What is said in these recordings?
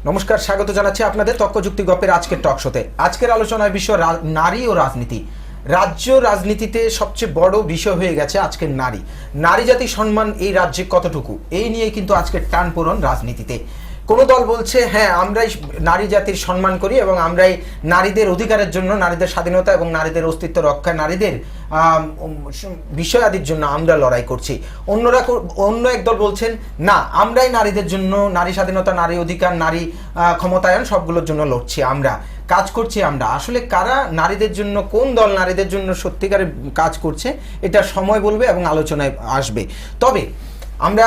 নমস্কার, স্বাগত জানাচ্ছি আপনাদের তর্কযুক্তি গল্পের আজকের টক শোতে। আজকের আলোচনার বিষয় নারী ও রাজনীতি। রাজ্য রাজনীতিতে সবচেয়ে বড় বিষয় হয়ে গেছে আজকের নারী। নারী জাতির সম্মান এই রাজ্যে কতটুকু, এই নিয়ে কিন্তু আজকের টানপোড়েন রাজনীতিতে। কোনো দল বলছে হ্যাঁ আমরাই নারী জাতির সম্মান করি এবং আমরাই নারীদের অধিকারের জন্য, নারীদের স্বাধীনতা এবং নারীদের অস্তিত্ব রক্ষা, নারীদের বিষয়াদির জন্য আমরা লড়াই করছি। অন্য এক দল বলছেন না, আমরাই নারীদের জন্য, নারী স্বাধীনতা, নারী অধিকার, নারী ক্ষমতায়ন সবগুলোর জন্য লড়ছি, আমরা কাজ করছি। আমরা আসলে কারা নারীদের জন্য, কোন দল নারীদের জন্য সত্যিকারের কাজ করছে এটা সময় বলবে এবং আলোচনায় আসবে। তবে আমরা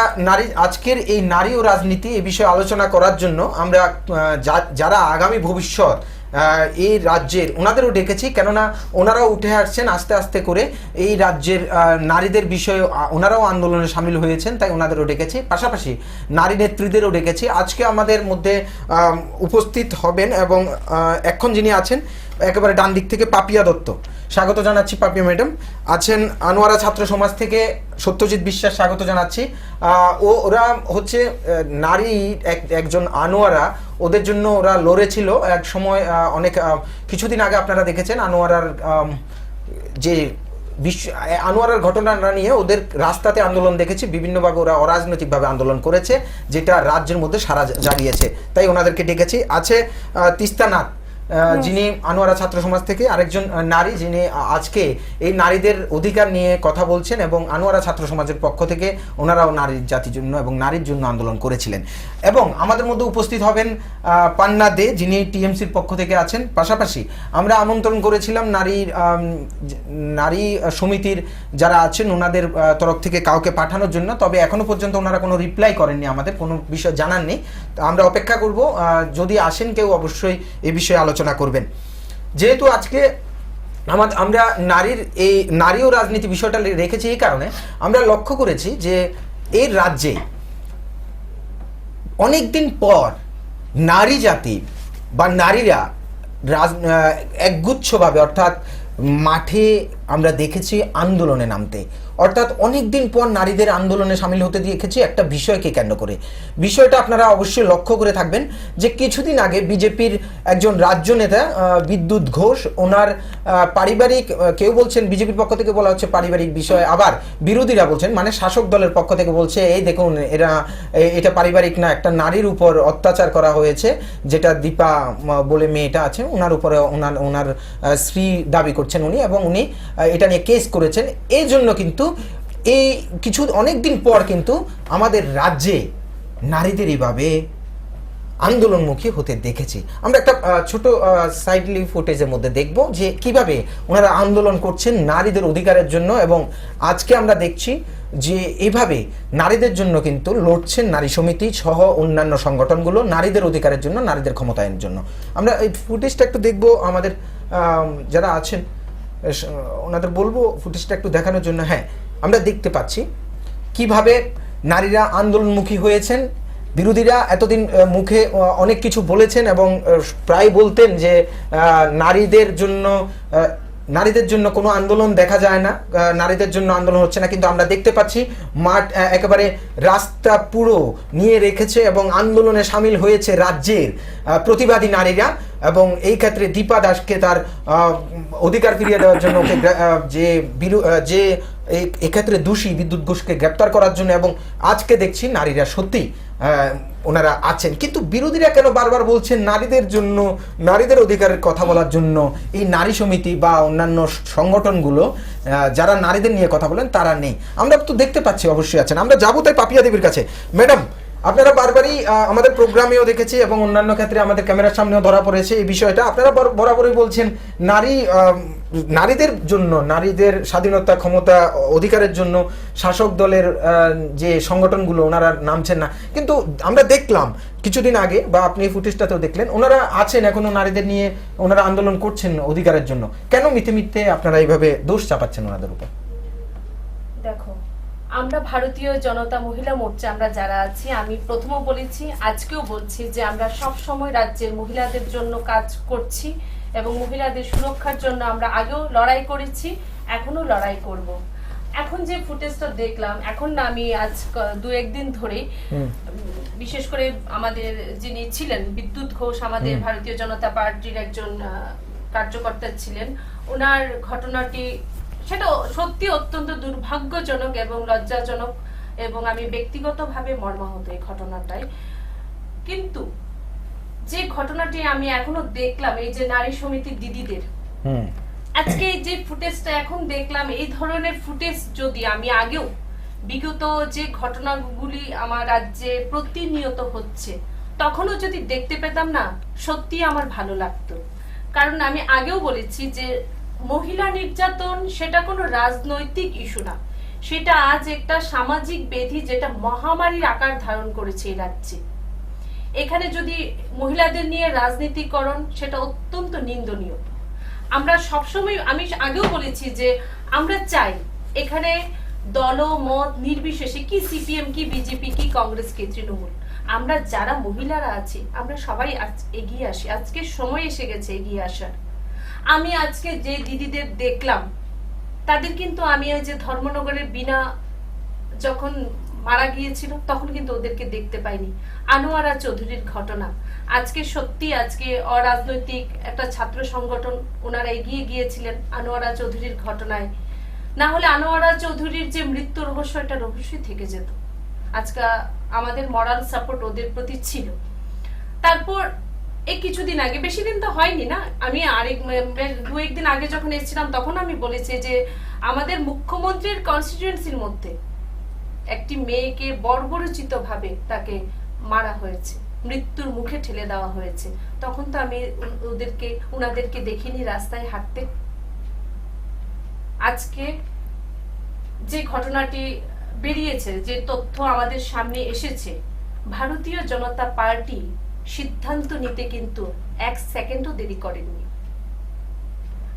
আজকের এই নারী ও রাজনীতি এই বিষয়ে আলোচনা করার জন্য আমরা যারা আগামী ভবিষ্যৎ এই রাজ্যের, ওনাদেরও ডেকেছি, কেননা ওনারাও উঠে আসছেন আস্তে আস্তে করে এই রাজ্যের নারীদের বিষয়ে, ওনারাও আন্দোলনে সামিল হয়েছেন, তাই ওনাদেরও ডেকেছি। পাশাপাশি নারী নেত্রীদেরও ডেকেছি। আজকে আমাদের মধ্যে উপস্থিত হবেন এবং এখন যিনি আছেন একেবারে ডান দিক থেকে পাপিয়া দত্ত, স্বাগত জানাচ্ছি পাপিয়া ম্যাডাম। আছেন আনোয়ারা ছাত্র সমাজ থেকে সত্যজিৎ বিশ্বাস, স্বাগত জানাচ্ছি। ওরা হচ্ছে নারী, একজন আনোয়ারা, ওদের জন্য ওরা লড়েছিল এক সময়, অনেক কিছুদিন আগে আপনারা দেখেছেন আনোয়ারার যে আনোয়ারার ঘটনা নিয়ে ওদের রাস্তাতে আন্দোলন দেখেছি, বিভিন্নভাবে ওরা অরাজনৈতিকভাবে আন্দোলন করেছে, যেটা রাজ্যের মধ্যে সাড়া জাগিয়েছে, তাই ওনাদেরকে ডেকেছি। আছে তিস্তা নাথ, যিনি আনোয়ারা ছাত্র সমাজ থেকে আরেকজন নারী, যিনি আজকে এই নারীদের অধিকার নিয়ে কথা বলছেন এবং আনোয়ারা ছাত্র সমাজের পক্ষ থেকে ওনারাও নারীর জাতির জন্য এবং নারীর জন্য আন্দোলন করেছিলেন। এবং আমাদের মধ্যে উপস্থিত হবেন পান্না দে, যিনি টিএমসির পক্ষ থেকে আছেন। পাশাপাশি আমরা আমন্ত্রণ করেছিলাম নারী সমিতির যারা আছেন ওনাদের তরফ থেকে কাউকে পাঠানোর জন্য, তবে এখনো পর্যন্ত ওনারা কোনো রিপ্লাই করেননি, আমাদের কোনো বিষয় জানাননি। আমরা অপেক্ষা করব, যদি আসেন কেউ অবশ্যই এই বিষয়ে আলোচনা করবেন। যেহেতু আজকে আমরা নারী ও রাজনীতি বিষয়টা রেখেছি এই কারণে, আমরা লক্ষ্য করেছি যে এই রাজ্যে অনেকদিন পর নারী জাতি বা নারীরা একগুচ্ছভাবে, অর্থাৎ মাঠে আমরা দেখেছি আন্দোলনে নামতে, অর্থাৎ অনেকদিন পর নারীদের আন্দোলনে সামিল হতে দেখেছি একটা বিষয়কে কেন্দ্র করে। বিষয়টা আপনারা অবশ্যই লক্ষ্য করে থাকবেন যে কিছুদিন আগে বিজেপির একজন রাজ্য নেতা বিদ্যুৎ ঘোষ, ওনার পারিবারিক, কেউ বলছেন বিজেপির পক্ষ থেকে বলা হচ্ছে পারিবারিক বিষয়, আবার বিরোধীরা বলছেন, মানে শাসক দলের পক্ষ থেকে বলছে এই দেখুন এটা পারিবারিক না, একটা নারীর উপর অত্যাচার করা হয়েছে, যেটা দীপা বলে মেয়েটা আছে, ওনার উপরে ওনার স্ত্রী দাবি করছেন উনি, এবং উনি এটা নিয়ে কেস করেছেন। এই জন্য কিন্তু এই অনেকদিন পর কিন্তু আমাদের রাজ্যে নারীদের এইভাবে আন্দোলনমুখী হতে দেখেছি। আমরা একটা ছোট সাইডলি ফুটেজের মধ্যে দেখব যে কিভাবে ওনারা আন্দোলন করছেন নারীদের অধিকারের জন্য, এবং আজকে আমরা দেখছি যে এইভাবে নারীদের জন্য কিন্তু লড়ছেন নারী সমিতি সহ অন্যান্য সংগঠনগুলো, নারীদের অধিকারের জন্য, নারীদের ক্ষমতায়নের জন্য। আমরা এই ফুটেজটা একটু দেখব, আমাদের যারা আছেন ওনাদের বলবো ফুটেজটা একটু দেখানোর জন্য। হ্যাঁ, আমরা দেখতে পাচ্ছি কিভাবে নারীরা আন্দোলনমুখী হয়েছেন। বিরোধীরা এতদিন মুখে অনেক কিছু বলেছেন এবং প্রায় বলতেন যে নারীদের জন্য কোনো আন্দোলন দেখা যায় না, নারীদের জন্য আন্দোলন হচ্ছে না, কিন্তু আমরা দেখতে পাচ্ছি মাঠ একেবারে রাস্তা পুরো নিয়ে রেখেছে এবং আন্দোলনে সামিল হয়েছে রাজ্যের প্রতিবাদী নারীরা। এবং এই ক্ষেত্রে দীপা দাসকে তার অধিকার ফিরিয়ে দেওয়ার জন্য যে এক্ষেত্রে দোষী বিদ্যুৎ ঘোষকে গ্রেপ্তার করার জন্য, এবং আজকে দেখছি নারীরা সত্যি ওনারা আছেন। কিন্তু বিরোধীরা কেন বারবার বলছেন নারীদের জন্য, নারীদের অধিকারের কথা বলার জন্য এই নারী সমিতি বা অন্যান্য সংগঠনগুলো যারা নারীদের নিয়ে কথা বলেন তারা নেই? আমরা তো দেখতে পাচ্ছি অবশ্যই আছেন। আমরা যাবো তাই পাপিয়া দেবীর কাছে। ম্যাডাম, আপনারা বারবারই আমাদের প্রোগ্রামেও দেখেছি এবং অন্যান্য ক্ষেত্রে আমাদের ক্যামেরার সামনেও ধরা পড়েছে এই বিষয়টা, আপনারা বরাবরই বলছেন নারীদের জন্য, নারীদের স্বাধীনতা, ক্ষমতা, অধিকারের জন্য শাসক দলের যে সংগঠনগুলো ওনারা নামছেন না। কিন্তু আমরা দেখলাম কিছুদিন আগে, বা আপনি এই ফুটেজটাতেও দেখলেন, ওনারা আছেন এখনো নারীদের নিয়ে, ওনারা আন্দোলন করছেন অধিকারের জন্য। কেন মিথ্যে মিথ্যে আপনারা এইভাবে দোষ চাপাচ্ছেন ওনাদের উপর? দেখো, আমরা ভারতীয় জনতা মহিলা মোর্চা আমরা যারা আছি, আমি প্রথমে বলেছি, আজকেও বলছি যে আমরা সব সময় রাজ্যের মহিলাদের জন্য কাজ করছি এবং মহিলাদের সুরক্ষার জন্য আমরা আগেও লড়াই করেছি, এখনো লড়াই করব। এখন যে ফুটেজটা দেখলাম, এখন না, আমি আজ দু একদিন ধরে বিশেষ করে আমাদের যিনি ছিলেন বিদ্যুৎ ঘোষ, আমাদের ভারতীয় জনতা পার্টির একজন কার্যকর্তা ছিলেন, ওনার ঘটনাটি সেটা সত্যি অত্যন্ত দুর্ভাগ্যজনক এবং লজ্জাজনক, এবং আমি ব্যক্তিগতভাবে মর্মাহত এই ঘটনাটাই। কিন্তু যে ঘটনাটি আমি এখনো দেখলাম, এই যে নারী সমিতির দিদিদের আজকে যে ফুটেজটা এখন দেখলাম, এই ধরনের ফুটেজ যদি আমি আগেও বিগত যে ঘটনাগুলি আমার রাজ্যে প্রতিনিয়ত হচ্ছে তখনও যদি দেখতে পেতাম না, সত্যি আমার ভালো লাগতো। কারণ আমি আগেও বলেছি যে মহিলা নির্যাতন সেটা কোনো রাজনৈতিক ইস্যু না, সেটা আজ একটা সামাজিক ব্যাধি যেটা মহামারীর আকার ধারণ করেছে এই রাজ্যে। এখানে যদি মহিলাদের নিয়ে রাজনীতিকরণ, সেটা অত্যন্ত নিন্দনীয়। আমরা সবসময়, আমি আগেও বলেছি যে আমরা চাই এখানে দল মত নির্বিশেষে, কি সিপিএম কি বিজেপি কি কংগ্রেস কি তৃণমূল, আমরা যারা মহিলারা আছি আমরা সবাই এগিয়ে আসি। আজকে সময় এসে গেছে এগিয়ে আসার। আমি আজকে যে দিদিদের দেখলাম তাদের কিন্তু আমি ওই যে ধর্মনগরের বিনা যখন মারা গিয়েছিল তখন কিন্তু ওদেরকে দেখতে পাইনি। আনোয়ারা চৌধুরীর ঘটনা, আজকে সত্যি আজকে অরাজনৈতিক একটা ছাত্র সংগঠন ওনারা এগিয়ে গিয়েছিলেন আনোয়ারা চৌধুরীর ঘটনায়, না হলে আনোয়ারা চৌধুরীর যে মৃত্যু রহস্য, এটা রহস্যই থেকে যেত। আজকে আমাদের মরাল সাপোর্ট ওদের প্রতি ছিল। তারপর এই কিছুদিন আগে, বেশি দিন তো হয়নি না, আমি দু একদিন আগে যখন এসেছিলাম তখন আমি বলেছি যে আমাদের মুখ্যমন্ত্রীর কনস্টিটিউয়েন্সির মধ্যে একটি মেয়েকে বর্বরচিত ভাবে তাকে মারা হয়েছে, মৃত্যুর মুখে ঠেলে দেওয়া হয়েছে। তখন তো আমি উনাদেরকে দেখিনি রাস্তায় হাঁটতে। আজকে যে ঘটনাটি বেরিয়েছে, যে তথ্য আমাদের সামনে এসেছে, ভারতীয় জনতা পার্টি সিদ্ধান্ত নিতে কিন্তু এক সেকেন্ডও দেরি করেননি।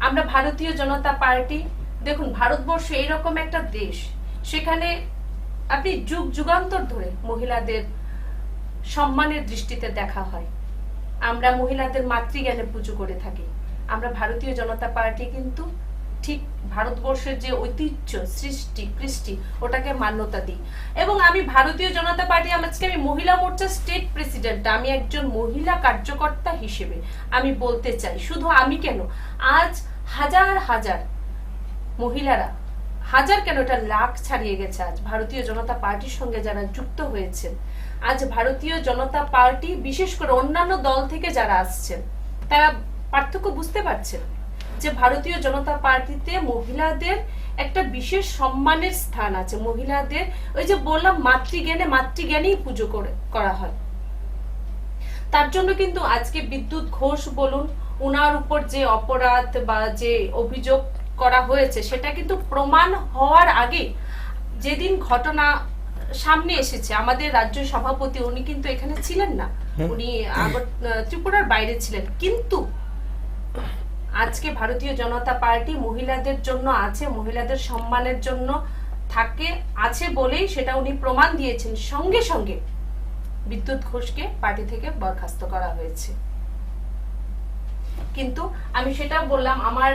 আমরা ভারতীয় জনতা পার্টি, দেখুন ভারতবর্ষ এইরকম একটা দেশ, সেখানে আপনি যুগ যুগান্তর ধরে মহিলাদের সম্মানের দৃষ্টিতে দেখা হয়। আমরা মহিলাদের মাতৃজ্ঞানে পুজো করে থাকি। আমরা ভারতীয় জনতা পার্টি কিন্তু ঠিক ভারতবর্ষের যে ঐতিহ্য, সৃষ্টি কৃষ্টি, ওটাকে মান্যতা দিই। এবং আমি ভারতীয় জনতা পার্টি, আজকে আমি মহিলা মোর্চা স্টেট প্রেসিডেন্ট, আমি একজন মহিলা কার্যকর্তা হিসেবে আমি বলতে চাই, শুধু আমি কেন, আজ হাজার হাজার মহিলারা, হাজার কেন, এটা লাখ ছাড়িয়ে গেছে, আজ ভারতীয় জনতা পার্টির সঙ্গে যারা যুক্ত হয়েছেন। আজ ভারতীয় জনতা পার্টি, বিশেষ করে অন্যান্য দল থেকে যারা আসছেন, তারা পার্থক্য বুঝতে পারছেন যে ভারতীয় জনতা পার্টিতে মহিলাদের একটা বিশেষ সম্মানের স্থান আছে। মহিলাদের ওই যে বললাম মাতৃজ্ঞানেই পুজো করা হয়। তার জন্য কিন্তু আজকে বিদ্যুৎ ঘোষ বলুন, ওনার উপর যে অপরাধ বা যে অভিযোগ করা হয়েছে, সেটা কিন্তু প্রমাণ হওয়ার আগে, যেদিন ঘটনা সামনে এসেছে, আমাদের রাজ্য সভাপতি উনি কিন্তু এখানে ছিলেন না, উনি ত্রিপুরার বাইরে ছিলেন। কিন্তু আজকে ভারতীয় জনতা পার্টি মহিলাদের জন্য আছে, মহিলাদের সম্মানের জন্য আছে বলেই সেটা উনি প্রমাণ দিয়েছেন। সঙ্গে সঙ্গে বিদ্যুৎ ঘোষকে পার্টি থেকে বরখাস্ত করা হয়েছে। কিন্তু আমি সেটা বললাম, আমার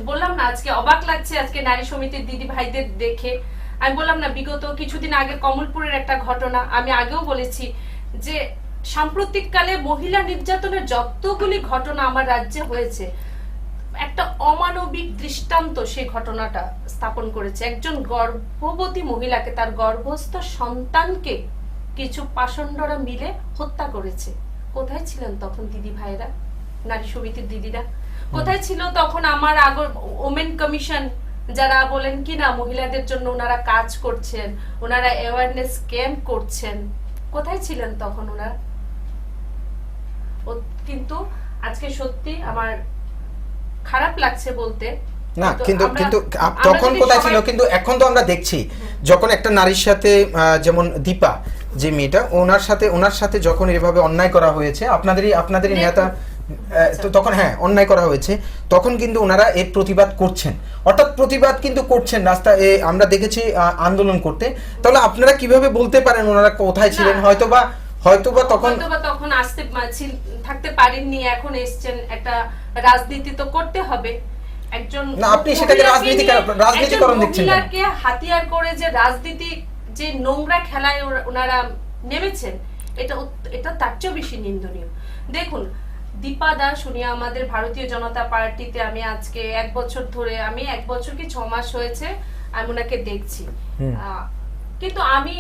বললাম না, আজকে অবাক লাগছে আজকে নারী সমিতির দিদি ভাইদের দেখে। আমি বললাম না, বিগত কিছুদিন আগে কমলপুরের একটা ঘটনা, আমি আগেও বলেছি যে সাম্প্রতিককালে মহিলা নির্যাতনের যতগুলি ঘটনা আমার রাজ্যে হয়েছে, একটা অমানবিক দৃষ্টান্ত সেই ঘটনাটা স্থাপন করেছে। একজন গর্ভবতী মহিলাকে, তার গর্ভস্থ সন্তানকে কিছু পাষণ্ডরা মিলে হত্যা করেছে। কোথায় ছিলেন তখন দিদি ভাইরা, নারী সমিতির দিদিরা? কোথায় ছিল তখন আমার ওমেন কমিশন, যারা বলেন কি না মহিলাদের জন্য ওনারা কাজ করছেন, ওনারা অ্যাওয়ারনেস ক্যাম্প করছেন? কোথায় ছিলেন তখন ওনারা? কিন্তু আজকে সত্যি আমার খারাপ লাগছে বলতে না, কিন্তু তখন কোথায় ছিল? কিন্তু এখন তো আমরা দেখছি যখন একটা নারীর সাথে, যেমন দীপা যে মেয়েটা, ওনার সাথে যখন এভাবে অন্যায় করা হয়েছে, আপনাদেরই নেতা, তো তখন অন্যায় করা হয়েছে, তখন কিন্তু ওনারা এর প্রতিবাদ করছেন, অর্থাৎ প্রতিবাদ কিন্তু করছেন রাস্তায়, আমরা দেখেছি আন্দোলন করতে। তাহলে আপনারা কিভাবে বলতে পারেন ওনারা কোথায় ছিলেন? হয়তোবা তখন আসতে থাকতে পারেননি, এখন এসছেন। একটা রাজনীতি তো করতে হবে। একজন না, আপনি সেটাকে রাজনীতিকরণ দেখছেন না, মহিলাকে হাতিয়ার করে যে রাজনীতি, যে নোংরা খেলায় ওনারা নেমেছেন, এটা তার চেয়েও বেশি নিন্দনীয়। দেখুন, দীপা দাস উনি আমাদের ভারতীয় জনতা পার্টিতে, আমি আজকে 1 বছর ধরে, আমি 1 বছর কি 6 মাস হয়েছে আমি ওনাকে দেখছি। কিন্তু আমি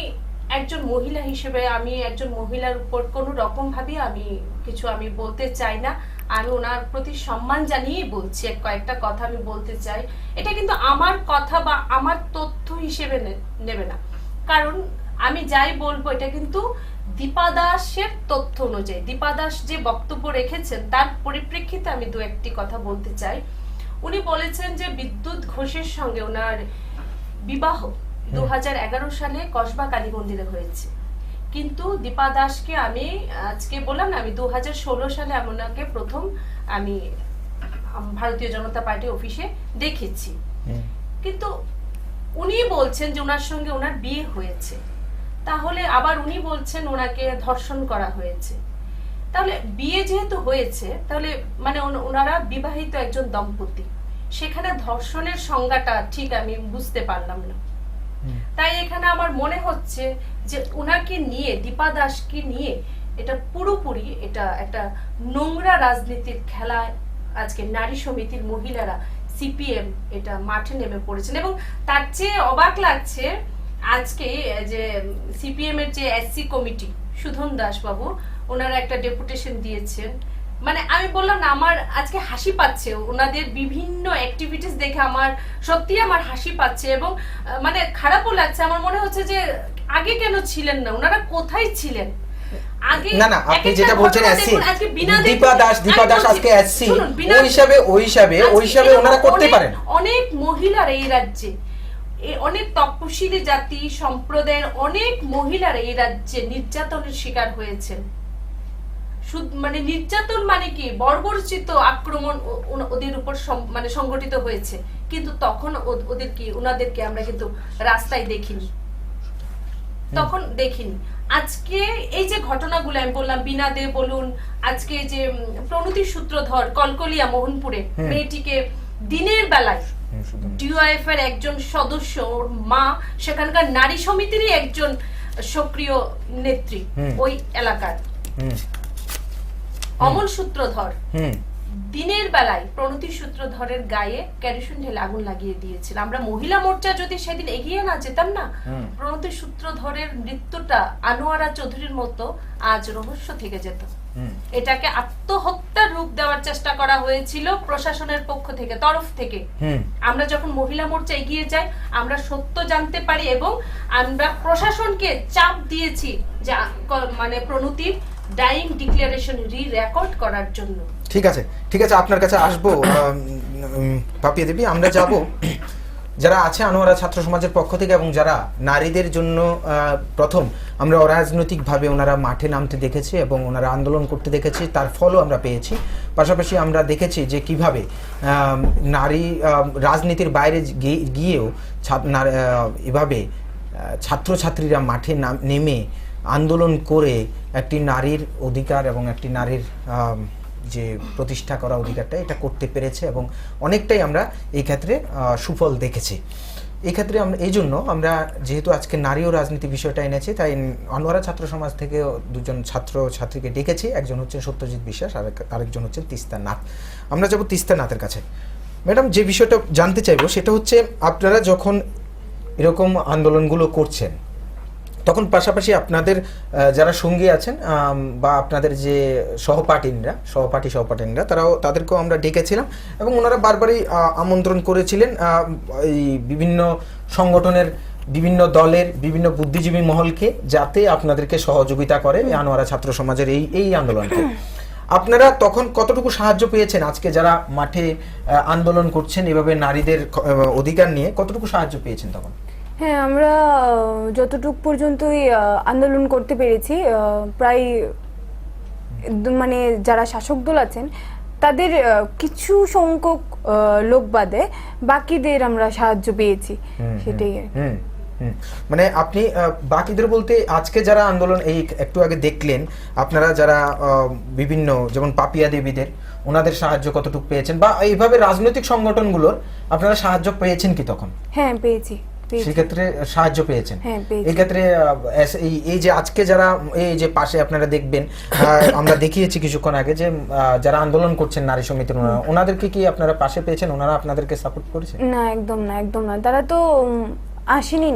একজন মহিলা হিসেবে, আমি একজন মহিলার উপর কোনো রকম ভাবে আমি কিছু আমি বলতে চাই না। আমি ওনার প্রতি সম্মান জানিয়েই বলছি, কয়েকটা কথা আমি বলতে চাই। এটা কিন্তু আমার কথা বা আমার তথ্য হিসেবে নেবে না, কারণ আমি যাই বলবো এটা কিন্তু দীপা দাসের তথ্য অনুযায়ী, দীপা দাস যে বক্তব্য রেখেছেন তার পরিপ্রেক্ষিতে আমি দু একটি কথা বলতে চাই। উনি বলেছেন যে বিদ্যুৎ ঘোষের সঙ্গে ওনার বিবাহ 2011 সালে কসবা কালী মন্দিরে হয়েছে, কিন্তু দীপা দাসকে আমি আজকে বললাম না, আমি 2016 সালে ওনাকে প্রথম আমি ভারতীয় জনতা পার্টি অফিসে দেখেছি। কিন্তু উনি বলছেন যে ওনার সঙ্গে ওনার বিয়ে হয়েছে, তাহলে আবার উনি বলছেন ওনাকে ধর্ষণ করা হয়েছে। তাহলে বিয়ে যেহেতু হয়েছে, তাহলে মানে ওনারা বিবাহিত একজন দম্পতি, সেখানে ধর্ষণের সংজ্ঞাটা ঠিক আমি বুঝতে পারলাম না। তাই এখানে আমার মনে হচ্ছে যে ওনাকে নিয়ে, দীপা দাসকে নিয়ে এটা পুরোপুরি এটা একটা নোংরা রাজনীতির খেলায় আজকে নারী সমিতির মহিলারা, সিপিএম এটা মাঠে নেমে পড়েছেন। এবং তার চেয়ে অবাক লাগছে আজকে যে সিপিএম এর যে এসসি কমিটি, সুধন দাস বাবু ওনারা একটা ডেপুটেশন দিয়েছেন। মানে আমি বললাম না, আমার আজকে হাসি পাচ্ছে ওনাদের বিভিন্ন অ্যাক্টিভিটিস দেখে, আমার সত্যি আমার হাসি পাচ্ছে এবং মানে খারাপও লাগছে। আমার মনে হচ্ছে যে আগে কেন ছিলেন না, ওনারা কোথায় ছিলেন আগে? না না, আপনি যেটা বলছেন এসসি, দীপা দাস আজকে এসসি, ওই হিসাবে ওনারা করতে পারেন। অনেক মহিলার এই রাজ্যে, অনেক তপশিলি জাতি সম্প্রদায়ের অনেক মহিলার এই রাজ্যে নির্যাতনের শিকার হয়েছেন। মানে নির্যাতন মানে কি, বর্বরচিত আক্রমণ ওদের উপর মানে সংগঠিত হয়েছে, কিন্তু তখন ওনাদেরকে আমরা কিন্তু রাস্তায় দেখিনি, তখন দেখিনি। আজকে এই যে ঘটনাগুলো আমি বললাম, বিনা দে বলুন, আজকে যে প্রণতি সূত্রধর কলকলিয়া মোহনপুরে মেয়েটিকে দিনের বেলায় ডিওএফ এর একজন সদস্য, ওর মা সেখানকার নারী সমিতিরই একজন সক্রিয় নেত্রী ওই এলাকার, অমল সূত্রধর, দিনের বেলায় প্রণতি সূত্রধরের গায়ে কেরোসিন ঢেলে আগুন লাগিয়ে দিয়েছিল। আমরা মহিলা মোর্চা যদি সেদিন এগিয়ে না যেতাম না, প্রণতি সূত্রধরের মৃত্যুটা আনোয়ারা চৌধুরীর মতো আজ রহস্য থেকে যেত। এটাকে আত্মহত্যার রূপ দেওয়ার চেষ্টা করা হয়েছিল প্রশাসনের পক্ষ থেকে, তরফ থেকে। আমরা যখন মহিলা মোর্চা এগিয়ে যাই, আমরা সত্য জানতে পারি এবং আমরা প্রশাসনকে চাপ দিয়েছি যে মানে প্রণতির ডাইং ডিক্লারেশন রি-রেকর্ড করার জন্য। ঠিক আছে, আপনার কাছে আসবো পাপিয়া দেবী। আমরা যাব যারা আছে আনোয়ারা ছাত্র সমাজের পক্ষ থেকে এবং যারা নারীদের জন্য প্রথম আমরা অরাজনৈতিকভাবে ওনারা মাঠে নামতে দেখেছি এবং ওনারা আন্দোলন করতে দেখেছি, তার ফলও আমরা পেয়েছি। পাশাপাশি আমরা দেখেছি যে কিভাবে নারী রাজনীতির বাইরে গিয়েও এভাবে ছাত্রছাত্রীরা মাঠে নেমে আন্দোলন করে একটি নারীর অধিকার এবং একটি নারীর যে প্রতিষ্ঠা করা অধিকারটা এটা করতে পেরেছে এবং অনেকটাই আমরা এই ক্ষেত্রে সুফল দেখেছি। এই ক্ষেত্রে আমরা এই জন্য আমরা যেহেতু আজকে নারী ও রাজনীতি বিষয়টা এনেছি, তাই আনোয়ারা ছাত্র সমাজ থেকে দুজন ছাত্রীকে ডেকেছি। একজন হচ্ছেন সত্যজিৎ বিশ্বাস, আরেকজন হচ্ছেন তিস্তা নাথ। আমরা যাব তিস্তা নাথের কাছে। ম্যাডাম, যে বিষয়টা জানতে চাইবো সেটা হচ্ছে, আপনারা যখন এরকম আন্দোলনগুলো করছেন তখন পাশাপাশি আপনাদের যারা সঙ্গী আছেন বা আপনাদের যে সহপাঠীরা তাদেরকেও আমরা ডেকেছিলাম এবং ওনারা বারবারই আমন্ত্রণ করেছিলেন এই বিভিন্ন সংগঠনের, বিভিন্ন দলের, বিভিন্ন বুদ্ধিজীবী মহলকে, যাতে আপনাদেরকে সহযোগিতা করে আনোয়ারা ছাত্র সমাজের এই আন্দোলনকে। আপনারা তখন কতটুকু সাহায্য পেয়েছেন? আজকে যারা মাঠে আন্দোলন করছেন এভাবে নারীদের অধিকার নিয়ে, কতটুকু সাহায্য পেয়েছেন তখন? হ্যাঁ, আমরা যতটুকু পর্যন্তই আন্দোলন করতে পেরেছি, প্রায় মানে যারা শাসক দল আছেন তাদের কিছু সংখ্যক লোক বাদে বাকিদের আমরা সাহায্য পেয়েছি, সেটাই। মানে আপনি বাকিদের বলতে আজকে যারা আন্দোলন এই একটু আগে দেখলেন, আপনারা যারা বিভিন্ন যেমন পাপিয়া দেবীদের, ওনাদের সাহায্য কতটুকু পেয়েছেন বা এইভাবে রাজনৈতিক সংগঠনগুলোর আপনারা সাহায্য পেয়েছেন কি তখন? হ্যাঁ, পেয়েছি। পেয়েছি। সেক্ষেত্রে সাহায্য পেয়েছেন। হ্যাঁ, পেয়েছি। এই ক্ষেত্রে এই যে আজকে যারা এই যে পাশে আপনারা দেখবেন, আমরা দেখিয়েছি কিছুক্ষণ আগে যে যারা আন্দোলন করছেন নারী সমিতির ওনাদেরকে কি আপনারা পাশে পেয়েছেন? ওনারা আপনাদেরকে সাপোর্ট করেছেন? না, একদম না, একদম না। তারা তো আসেনি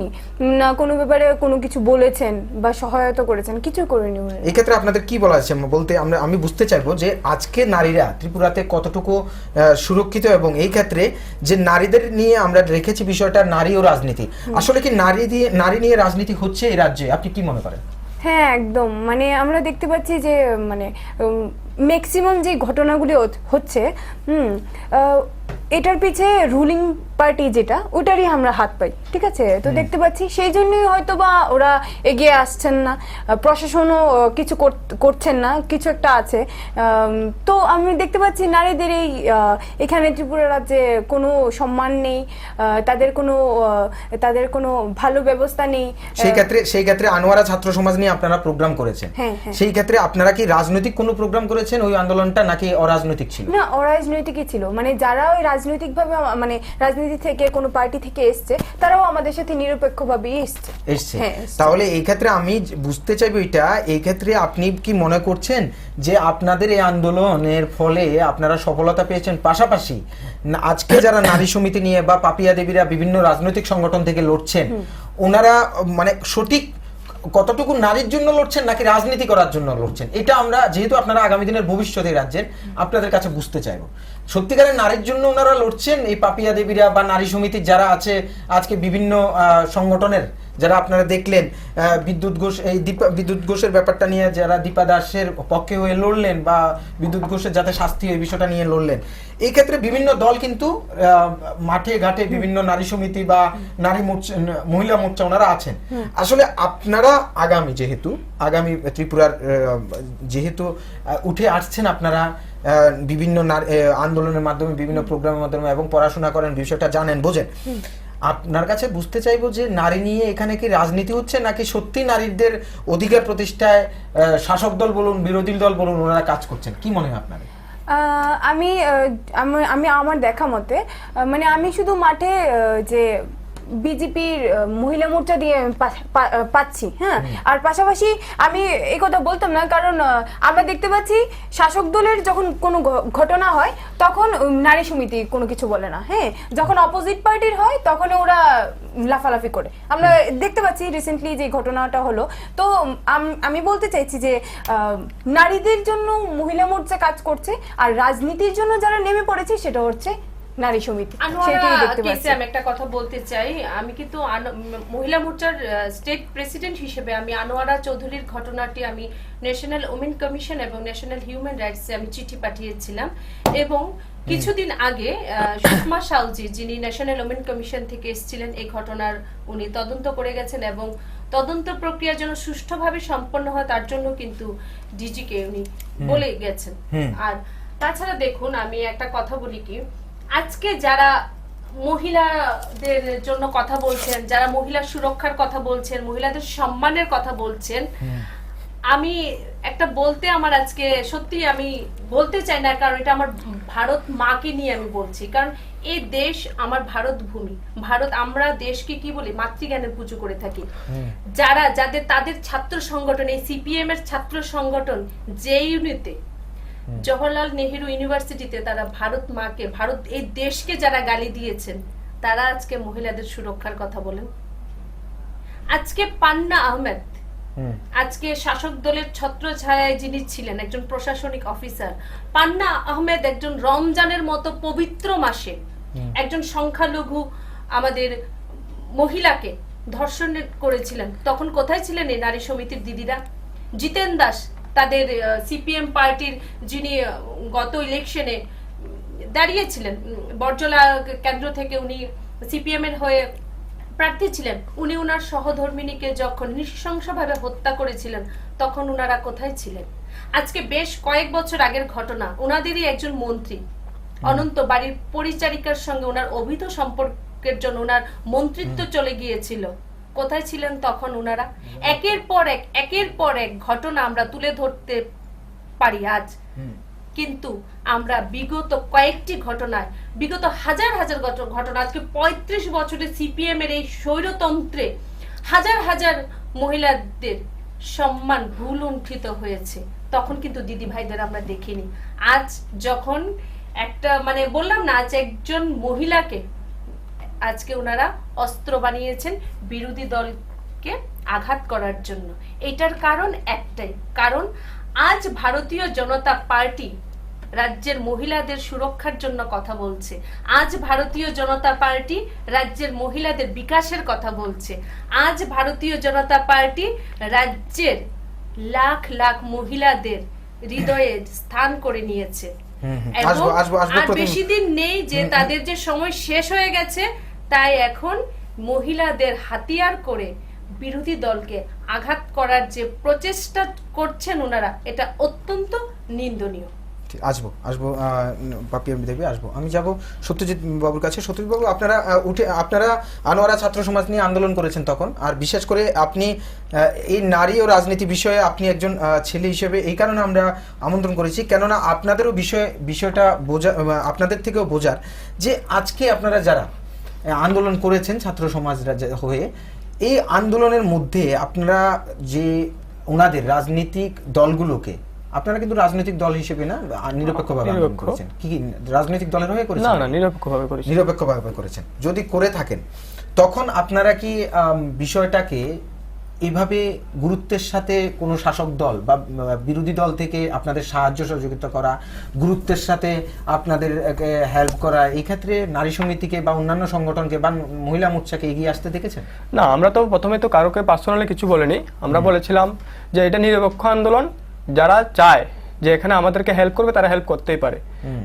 না, কোনো ব্যাপারে কোনো কিছু বলেছেন বা সহায়তা করেছেন, কিছু করেনি উনি। এই ক্ষেত্রে আপনাদের কি বলা আছে বলতে আমি বুঝতে চাইবো যে আজকে নারীরা ত্রিপুরাতে কতটুকু সুরক্ষিত, এবং এই ক্ষেত্রে যে নারীদের নিয়ে আমরা রেখেছি বিষয়টা নারী ও রাজনীতি, আসলে কি নারী নিয়ে রাজনীতি হচ্ছে এই রাজ্যে? আপনি কি মনে করেন? হ্যাঁ, একদম। মানে আমরা দেখতে পাচ্ছি যে মানে ম্যাক্সিমাম যে ঘটনাগুলি হচ্ছে, এটার পিছে রুলিং পার্টি যেটা, ওটারই আমরা হাত পাই, ঠিক আছে? তো দেখতে পাচ্ছি সেই জন্যই হয়তো বা ওরা এগিয়ে আসছেন না, প্রশাসনও কিছু করছেন না, কিছু একটা আছে। তো আমি দেখতে পাচ্ছি নারীদের এই এখানে ত্রিপুরা রাজ্যে কোনো সম্মান নেই, তাদের কোনো ভালো ব্যবস্থা নেই। সেই ক্ষেত্রে আনোয়ারা ছাত্র সমাজ নিয়ে আপনারা প্রোগ্রাম করেছেন, হ্যাঁ, হ্যাঁ। সেই ক্ষেত্রে আপনারা কি রাজনৈতিক কোনো প্রোগ্রাম করেছেন ওই আন্দোলনটা, নাকি অরাজনৈতিক ছিল? না, অরাজনৈতিকই ছিল। মানে যারা ওই রাজনৈতিকভাবে মানে রাজনীতি থেকে কোনো পার্টি থেকে এসছে, তারাও আমাদের সাথে নিরপেক্ষভাবেই এসছে। হ্যাঁ, তাহলে এই ক্ষেত্রে আমি বুঝতে চাইবো এটা, এই ক্ষেত্রে আপনি কি মনে করছেন যে আপনাদের এই আন্দোলনের ফলে আপনারা সফলতা পেয়েছেন, পাশাপাশি আজকে যারা নারী সমিতি নিয়ে বা পাপিয়া দেবীরা বিভিন্ন রাজনৈতিক সংগঠন থেকে লড়ছেন, ওনারা মানে সঠিক কতটুকু নারীর জন্য লড়ছেন নাকি রাজনীতি করার জন্য লড়ছেন? এটা আমরা, যেহেতু আপনারা আগামী দিনের ভবিষ্যতে রাজ্যের, আপনাদের কাছে বুঝতে চাইবো সত্যিকারের নারীর জন্য ওনারা লড়ছেন এই পাপিয়া দেবীরা বা নারী সমিতির যারা আছে আজকে বিভিন্ন সংগঠনের, যারা আপনারা দেখলেন বিদ্যুৎ ঘোষের ব্যাপারটা নিয়ে যারা দীপা দাসের পক্ষে হয়ে লড়লেন বা বিদ্যুৎ ঘোষের যাতে শাস্তি হয় বিষয়টা নিয়ে লড়লেন, এই ক্ষেত্রে বিভিন্ন দল কিন্তু মাঠে ঘাটে বিভিন্ন নারী সমিতি বা নারী মোর্চা, মহিলা মোর্চা ওনারা আছেন। আসলে আপনারা আগামী ত্রিপুরার যেহেতু উঠে আসছেন, আপনারা বিভিন্ন আন্দোলনের মাধ্যমে, বিভিন্ন প্রোগ্রামের মাধ্যমে এবং পড়াশোনা করেন, বিষয়টা জানেন, বোঝেন, আপনার কাছে বুঝতে চাইবো যে নারী নিয়ে এখানে কি রাজনীতি হচ্ছে নাকি সত্যি নারীদের অধিকার প্রতিষ্ঠায় শাসক দল বলুন বিরোধী দল বলুন ওনারা কাজ করছেন? কি মনে হয় আপনার? আমি আমার দেখা মতে মানে আমি শুধু মাঠে যে বিজেপির মহিলা মোর্চা দিয়ে পাচ্ছি, হ্যাঁ, আর পাশাপাশি আমি এই কথা বলতাম না, কারণ আমরা দেখতে পাচ্ছি শাসক দলের যখন কোনো ঘটনা হয় তখন নারী সমিতি কোনো কিছু বলে না, হ্যাঁ, যখন অপোজিট পার্টির হয় তখন ওরা লাফালাফি করে। আমরা দেখতে পাচ্ছি রিসেন্টলি যে ঘটনাটা হলো। তো আমি বলতে চাইছি যে নারীদের জন্য মহিলা মোর্চা কাজ করছে, আর রাজনীতির জন্য যারা নেমে পড়েছে সেটা হচ্ছে নারী সমিতি। আমি একটা কথা বলতে চাই, আমি কিন্তু মহিলা মোর্চার স্টেট প্রেসিডেন্ট হিসেবে আমি আনোয়ারা চৌধুরীর ঘটনাটি আমি ন্যাশনাল ওমেন কমিশন এবং ন্যাশনাল হিউম্যান রাইটসে আমি চিঠি পাঠিয়েছিলাম, এবং কিছুদিন আগে সুষমা সাউজি যিনি ন্যাশনাল ওমেন কমিশন থেকে এসেছিলেন, এই ঘটনার উনি তদন্ত করে গেছেন এবং তদন্ত প্রক্রিয়া যেন সুষ্ঠুভাবে সম্পন্ন হয় তার জন্য কিন্তু ডিজিকে উনি বলে গেছেন। আর তাছাড়া দেখুন, আমি একটা কথা বলি কি, আজকে যারা মহিলাদের জন্য কথা বলছেন, যারা মহিলার সুরক্ষার কথা বলছেন, মহিলাদের সম্মানের কথা বলছেন, আমি একটা বলতে আমার আজকে সত্যি আমি বলতে চাই না, কারণ এটা আমার ভারত মাকে নিয়ে আমি বলছি, কারণ এই দেশ আমার ভারত ভূমি, ভারত, আমরা দেশকে কি বলি, মাতৃজ্ঞানের পুজো করে থাকি। তাদের ছাত্র সংগঠন, এই সিপিএম এর ছাত্র সংগঠন যে ইউনিটে জওহরলাল নেহেরু ইউনিভার্সিটিতে তারা ভারত মাকে, ভারত এই দেশকে যারা গালি দিয়েছেন, তারা আজকে মহিলাদের সুরক্ষার কথা বলেন। আজকে পান্না আহমেদ, আজকে শাসক দলের ছত্রছায়ায় যিনি ছিলেন একজন প্রশাসনিক অফিসার, পান্না আহমেদ একজন রমজানের মতো পবিত্র মাসে একজন সংখ্যালঘু আমাদের মহিলাকে ধর্ষণ করেছিলেন, তখন কোথায় ছিলেন এই নারী সমিতির দিদিরা? জিতেন দাস, তাদের সিপিএম পার্টির যিনি গত ইলেকশনে দাঁড়িয়েছিলেন, বরজলা কেন্দ্র থেকে উনি সিপিএম এর হয়ে প্রার্থী ছিলেন, উনি ওনার সহধর্মিনীকে যখন নৃশংসভাবে হত্যা করেছিলেন তখন ওনারা কোথায় ছিলেন? আজকে বেশ কয়েক বছর আগের ঘটনা, ওনাদেরই একজন মন্ত্রী অনন্ত বাড়ির পরিচারিকার সঙ্গে ওনার অবৈধ সম্পর্কের জন্য ওনার মন্ত্রিত্ব চলে গিয়েছিল, কোথায় ছিলেন তখন ওনারা? একের পর এক ঘটনা আমরা তুলে ধরতে পারি আজ, কিন্তু আমরা বিগত কয়েকটি ঘটনায়, বিগত হাজার হাজার ঘটনা, আজকে 35 বছরে সিপিএম এর এই স্বৈরতন্ত্রে হাজার হাজার মহিলাদের সম্মান ভুলুণ্ঠিত হয়েছে, তখন কিন্তু দিদি ভাইদের আমরা দেখিনি। আজ যখন একটা মানে বললাম না, আজ একজন মহিলাকে আজকে ওনারা অস্ত্র বানিয়েছেন বিরোধী দলকে আঘাত করার জন্য। এটার কারণ একটাই, কারণ আজ ভারতীয় জনতা পার্টি রাজ্যের মহিলাদের সুরক্ষার জন্য কথা বলছে। আজ ভারতীয় জনতা পার্টি রাজ্যের মহিলাদের বিকাশের কথা বলছে। আজ ভারতীয় জনতা পার্টি রাজ্যের লাখ লাখ মহিলাদের হৃদয়ে স্থান করে নিয়েছে। এবং আর বেশি দিন নেই যে তাদের যে সময় শেষ হয়ে গেছে, তাই এখন মহিলাদের হাতিয়ার করে বিরোধী দলকে আঘাত করার যে প্রচেষ্টা করছেন ওনারা, এটা অত্যন্ত নিন্দনীয়। আসবো পাপিয়া দেবী, আমি যাব সত্যজিৎ বাবুর কাছে। সত্যজিৎ বাবু, আপনারা আনোয়ারা ছাত্র সমাজ নিয়ে আন্দোলন করেছেন তখন, আর বিশেষ করে আপনি এই নারী ও রাজনীতি বিষয়ে আপনি একজন ছেলে হিসেবে এই কারণে আমরা আমন্ত্রণ করেছি, কেননা আপনাদেরও বিষয়টা বোঝা, আপনাদের থেকেও বোঝার যে আজকে আপনারা যারা আন্দোলন করেছেন ছাত্র সমাজ হয়ে, এই আন্দোলনের মধ্যে আপনারা যে ওনাদের রাজনৈতিক দলগুলোকে, আপনারা কিন্তু রাজনৈতিক দল হিসেবে না, নিরপেক্ষভাবে আন্দোলন করেছেন। কি রাজনৈতিক দলের হয়ে করেছেন? না, নিরপেক্ষভাবে করেছেন। যদি করে থাকেন, তখন আপনারা কি বিষয়টাকে এইভাবে গুরুত্বের সাথে কোনো শাসক দল বা বিরোধী দল থেকে আপনাদের সাহায্য সহযোগিতা করা, গুরুত্বের সাথে আপনাদের হেল্প করা, এই ক্ষেত্রে নারী সমিতিকে বা অন্যান্য সংগঠনকে বা মহিলা মোর্চাকে এগিয়ে আসতে দেখেছেন? না, আমরা তো প্রথমে তো কারোকে পার্সোনালি কিছু বলিনি। আমরা বলেছিলাম যে এটা নিরপেক্ষ আন্দোলন, যারা চায় যে এখানে আমাদেরকে হেল্প করবে তারা হেল্প করতেই পারে,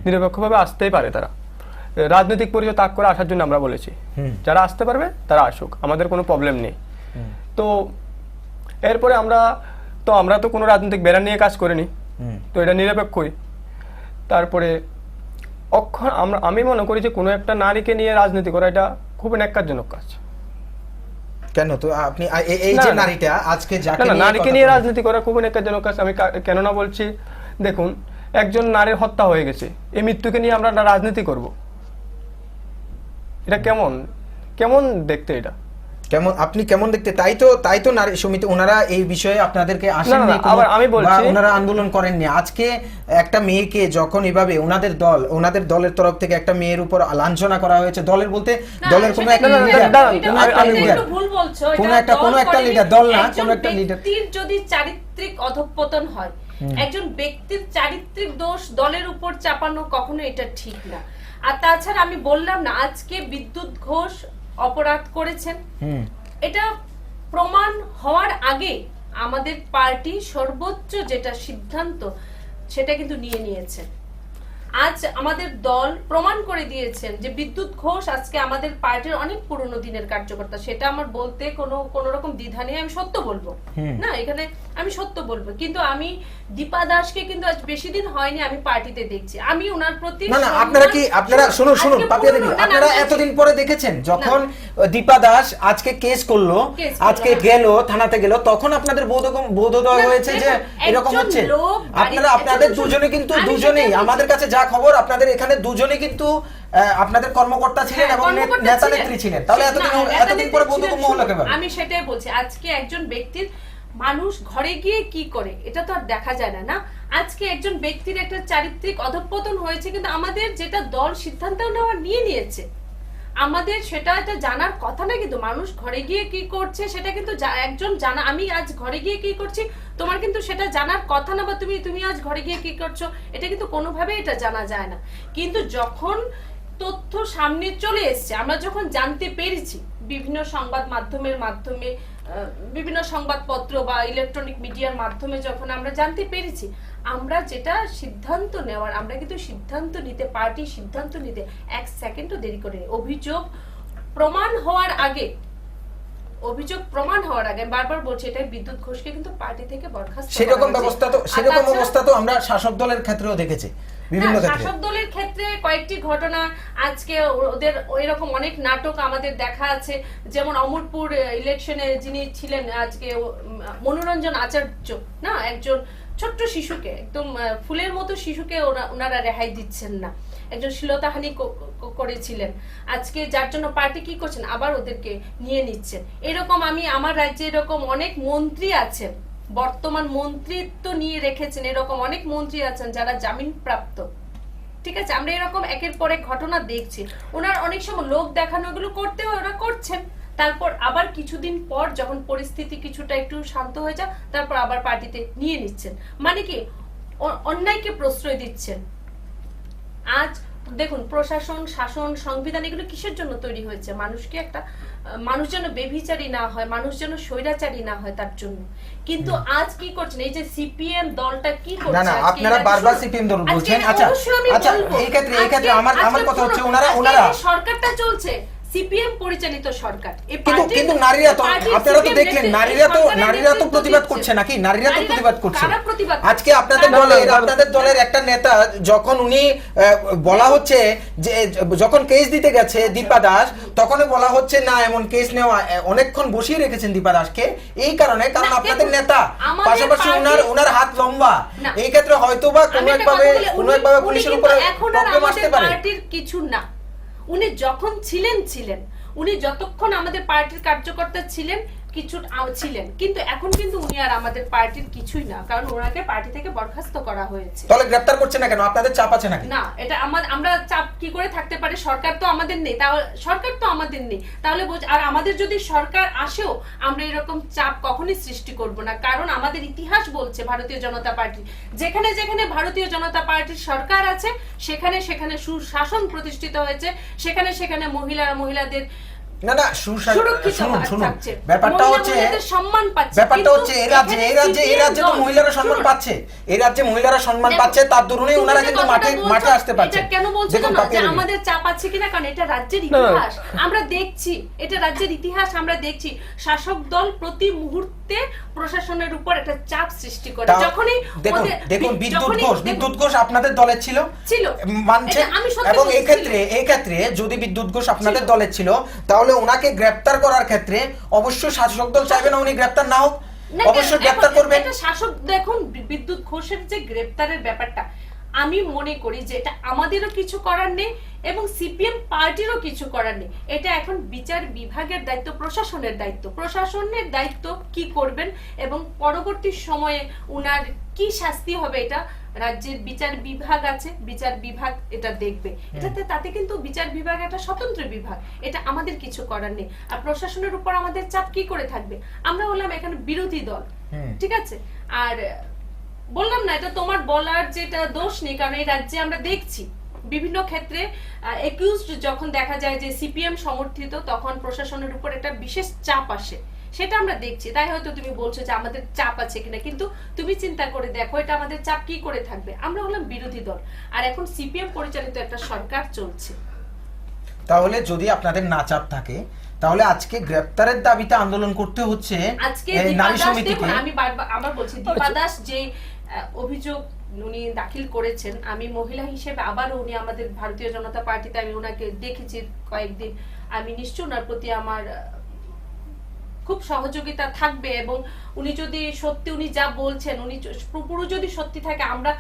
নিরপেক্ষভাবে আসতেই পারে। তারা রাজনৈতিক পরিচয় ত্যাগ করে আসার জন্য আমরা বলেছি, যারা আসতে পারবে তারা আসুক, আমাদের কোনো প্রবলেম নেই। তো এরপরে আমরা তো কোনো রাজনৈতিক ব্যানার নিয়ে কাজ করিনি, তো এটা নিরপেক্ষই। তারপরে আমি মনে করি যে কোনো একটা নারীকে নিয়ে রাজনীতি করা এটা খুব ন্যাক্কারজনক কাজ। কেন? তো আপনি এই যে নারীটা আজকে নারীকে নিয়ে রাজনীতি করা খুব ন্যাক্কারজনক কাজ। আমি কেন না বলছি, দেখুন একজন নারীর হত্যা হয়ে গেছে, এই মৃত্যুকে নিয়ে আমরা রাজনীতি করব, এটা কেমন দেখতে? এটা কেমন, আপনি কেমন দেখতে? তাই তো নারী সমিতি ওনারা এই বিষয়ে আপনাদেরকে আসেননি, আমি বলছি ওনারা আন্দোলন করেননি। আজকে একটা মেয়েকে যখন এভাবে ওনাদের দলের তরফ থেকে একটা মেয়ের উপর লাঞ্ছনা করা হয়েছে, দলের বলতে দলের কোনো একটা লিডার, কোনো একটা লিডার, দল না, কোনো একটা লিডার, যদি চারিত্রিক অধঃপতন হয়, একজন ব্যক্তির চারিত্রিক দোষ দলের উপর চাপানো কখনো এটা ঠিক না। আর তাছাড়া আমি বললাম না, আজকে বিদ্যুৎ ঘোষ অপরাধ করেছেন, এটা প্রমাণ হওয়ার আগে আমাদের পার্টি সর্বোচ্চ যেটা সিদ্ধান্ত সেটা কিন্তু নিয়ে নিয়েছেন। আজ আমাদের দল প্রমাণ করে দিয়েছেন যে বিদ্যুৎ ঘোষ আজকে আমাদের পার্টির অনেক পুরনো দিনের কার্যকর্তা, সেটা আমার বলতে কোনো রকম দ্বিধা নেই, আমি সত্য বলবো না, এখানে আমি সত্য বলবো। কিন্তু আমি দীপা দাসকে কিন্তু আজ বেশি দিন হয়নি আমি পার্টিতে দেখছি, আমি ওনার প্রতি না আপনারা শুনুন পাপিয়া দেবী, আপনারা এতদিন পরে দেখেছেন যখন দীপা দাস আজকে কেস করলো, আজকে গেল থানাতে গেল, তখন আপনাদের বোধোদয় হয়েছে যে এরকম হচ্ছে। আপনাদের দুজনে কিন্তু দুজনেই আমাদের কাছে যা খবর, আপনাদের এখানে দুজনেই কিন্তু আপনাদের কর্মকর্তা ছিলেন এবং নেতা নেত্রী ছিলেন, তাহলে এতদিন পরে বোধগম্য হলো কেন? আমি সেটাই বলছি, আজকে একজন ব্যক্তির মানুষ ঘরে গিয়ে কি করে এটা তো আর দেখা যায় না। আজকে একজন ব্যক্তির একটা চারিত্রিক অধঃপতন হয়েছে, কিন্তু আমাদের যেটা দল সিদ্ধান্ত নেওয়া নিয়েছে, আমাদের সেটা একটা জানার কথা না। কিন্তু মানুষ ঘরে গিয়ে কি করছে সেটা কিন্তু একজন জানা, আমি আজ ঘরে গিয়ে কি করছি তোমার কিন্তু সেটা জানার কথা না, বা তুমি আজ ঘরে গিয়ে কি করছো এটা কিন্তু কোনোভাবে এটা জানা যায় না। কিন্তু যখন তথ্য সামনে চলে এসছে, আমরা যখন জানতে পেরেছি বিভিন্ন সংবাদ মাধ্যমে বিভিন্ন সংবাদপত্র বা ইলেকট্রনিক মিডিয়ার মাধ্যমে যখন আমরা জানতে পেরেছি, আমরা যেটা সিদ্ধান্ত নেওয়ার, আমরা কিন্তু সিদ্ধান্ত নিতে, পার্টি সিদ্ধান্ত নিতে এক সেকেন্ডও দেরি করে, অভিযোগ প্রমাণ হওয়ার আগে বারবার বলছি, এটা বিদ্যুৎ ঘোষকে কিন্তু পার্টি থেকে বরখাস্ত করা হয়েছে। সেরকম অবস্থা তো আমরা শাসক দলের ক্ষেত্রেও দেখেছি, বিভিন্ন ক্ষেত্রে। শাসক দলের ক্ষেত্রে কয়েকটি ঘটনা, আজকে ওদের এরকম অনেক নাটক আমাদের দেখা আছে। যেমন অমরপুর ইলেকশনে যিনি ছিলেন আজকে মনোরঞ্জন আচার্য, না, একজন ছোট্ট শিশুকে একদম ফুলের মতো শিশুকে ওনারা রেহাই দিচ্ছেন না। একজন শ্লীলতাহানি করেছিলেন, আজকে যার জন্য পার্টি কি করছেন, আবার ওদেরকে নিয়ে নিচ্ছেন। এরকম আমি আমার রাজ্যে এরকম অনেক মন্ত্রী আছেন, বর্তমান মন্ত্রিত্ব নিয়ে রেখেছেন, এরকম অনেক মন্ত্রী আছেন যারা জামিন প্রাপ্ত। ঠিক আছে, আমরা এরকম একের পর এক ঘটনা দেখছি। ওনার অনেক সময় লোক দেখানো এগুলো করতে ওরা করছেন, তারপর আবার কিছুদিন পর যখন পরিস্থিতি কিছুটা একটু শান্ত হয়ে যায় তারপর আবার পার্টিতে নিয়ে নিচ্ছেন। মানে কি অন্যায়কে প্রশ্রয় দিচ্ছেন। আজ দেখুন প্রশাসন, শাসন, সংবিধান এগুলো কিসের জন্য তৈরি হয়েছে? মানুষকে একটা মানুষ যেন বেভিচারী না হয়, মানুষ যেন স্বৈরাচারী না হয় তার জন্য। কিন্তু আজ কি করছেন এই যে সিপিএম দলটা কি করছে? না না, আপনারা বারবার সিপিএম দল বলছেন। আচ্ছা আচ্ছা, এই ক্ষেত্রে আমার কথা হচ্ছে ওনারা সরকারটা চলছে সিপিএম পরিচালিত সরকার। কিন্তু নারীরা তো, আপনারা তো দেখলেন নারীরা তো প্রতিবাদ করছে নাকি? নারীরা তো প্রতিবাদ করছে। আজকে আপনাদের দলের একটা নেতা যখন উনি বলা হচ্ছে যে যখন কেস দিতে গেছে দীপা দাস, তখনই বলা হচ্ছে না এমন কেস নেওয়া, অনেকক্ষণ বসিয়ে রেখেছেন দীপা দাসকে এই কারণে, কারণ আপনাদের নেতা, পাশাপাশি ওনার হাত লম্বা। এই ক্ষেত্রে হয়তোবা কোনো একভাবে পুলিশের উপরে প্রবলেম আসতে পারে। পার্টির কিছু না, উনি যখন ছিলেন উনি যতক্ষণ আমাদের পার্টির কার্যকর্তা ছিলেন কিছু ছিলেন, কিন্তু এখন কিন্তু উনি আর আমাদের পার্টির কিছুই না, কারণ ওনাকে পার্টি থেকে বরখাস্ত করা হয়েছে। তাহলে গ্রেফতার করছে না কেন? আপনাদের চাপ আছে নাকি? না, এটা আমরা চাপ কি করে থাকতে পারে? সরকার তো আমাদের নেই, তাহলে আর আমাদের যদি সরকার আসেও আমরা এরকম চাপ কখনোই সৃষ্টি করব না, কারণ আমাদের ইতিহাস বলছে ভারতীয় জনতা পার্টি যেখানে যেখানে ভারতীয় জনতা পার্টির সরকার আছে সেখানে সেখানে সুশাসন প্রতিষ্ঠিত হয়েছে, সেখানে সেখানে মহিলাদের না না, শুনুন, ব্যাপারটা হচ্ছে এই রাজ্যে তো মহিলারা সম্মান পাচ্ছে, এই রাজ্যে মহিলারা সম্মান পাচ্ছে, তার দরুনই ওনারা কিন্তু মাঠে আসতে পারছে। এটা কেন বলছেন না যে আমাদের চাপ আছে কিনা? কারণ এটা রাজ্যের ইতিহাস আমরা দেখছি, এটা রাজ্যের ইতিহাস আমরা দেখছি। শাসক দল প্রতি মুহূর্তে প্রশাসনের উপর একটা চাপ সৃষ্টি করে। যখনই দেখুন বিদ্যুৎ ঘোষ আপনাদের দলের ছিল মানছে, এবং এই ক্ষেত্রে যদি বিদ্যুৎ ঘোষ আপনাদের দলের ছিল তাহলে ওনাকে গ্রেফতার করার ক্ষেত্রে অবশ্যই শাসক দল চাইবে না উনি গ্রেফতার না হোক, অবশ্যই গ্রেফতার করবে। এটা শাসক, দেখুন বিদ্যুৎ ঘোষের যে গ্রেফতারের ব্যাপারটা, আমি মনে করি যে এটা আমাদেরও কিছু করার নেই এবং সিপিএম পার্টিরও কিছু করার নেই। এটা এখন বিচার বিভাগের দায়িত্ব, প্রশাসনের দায়িত্ব কি করবেন এবং পরবর্তী সময়ে উনার কি শাস্তি হবে এটা রাজ্যের বিচার বিভাগ আছে, বিচার বিভাগ এটা দেখবে। তাতে কিন্তু বিচার বিভাগ একটা স্বতন্ত্র বিভাগ, এটা আমাদের কিছু করার নেই। আর প্রশাসনের উপর আমাদের চাপ কি করে থাকবে? আমরা হলাম এখানে বিরোধী দল, ঠিক আছে? আর বললাম না এটা তোমার বলার যেটা দোষ নেই, কারণ এই রাজ্যে আমরা দেখছি বিভিন্ন ক্ষেত্রে একিউজড যখন দেখা যায় যে সিপিএম সমর্থিত, তখন প্রশাসনের উপর একটা বিশেষ চাপ আসে, সেটা আমরা দেখছি। তাই হয়তো তুমি বলছো যে আমাদের চাপ আছে কিনা, কিন্তু তুমি চিন্তা করে দেখো এটা আমাদের চাপ কি করে থাকবে? আমরা হলাম বিরোধী দল আর এখন সিপিএম পরিচালিত একটা সরকার চলছে। তাহলে যদি আপনাদের না চাপ থাকে তাহলে আজকে গ্রেফতারের দাবিতে আন্দোলন করতে হচ্ছে আজকে নারী সমিতিকে। আমি আবার বলছি দীপা দাস যে অভিযোগ উনি দাখিল করেছেন, আমি মহিলা হিসেবে আবার উনি আমাদের ভারতীয় জনতা পার্টিতে আমি ওনাকে দেখেছি কয়েকদিন, আমি নিশ্চয় ওনার প্রতি আমার খুব সহযোগিতা থাকবে এবং উনি যদি সত্যি উনি যা বলছেন উনি পুরো যদি সত্যি থাকে, আমরা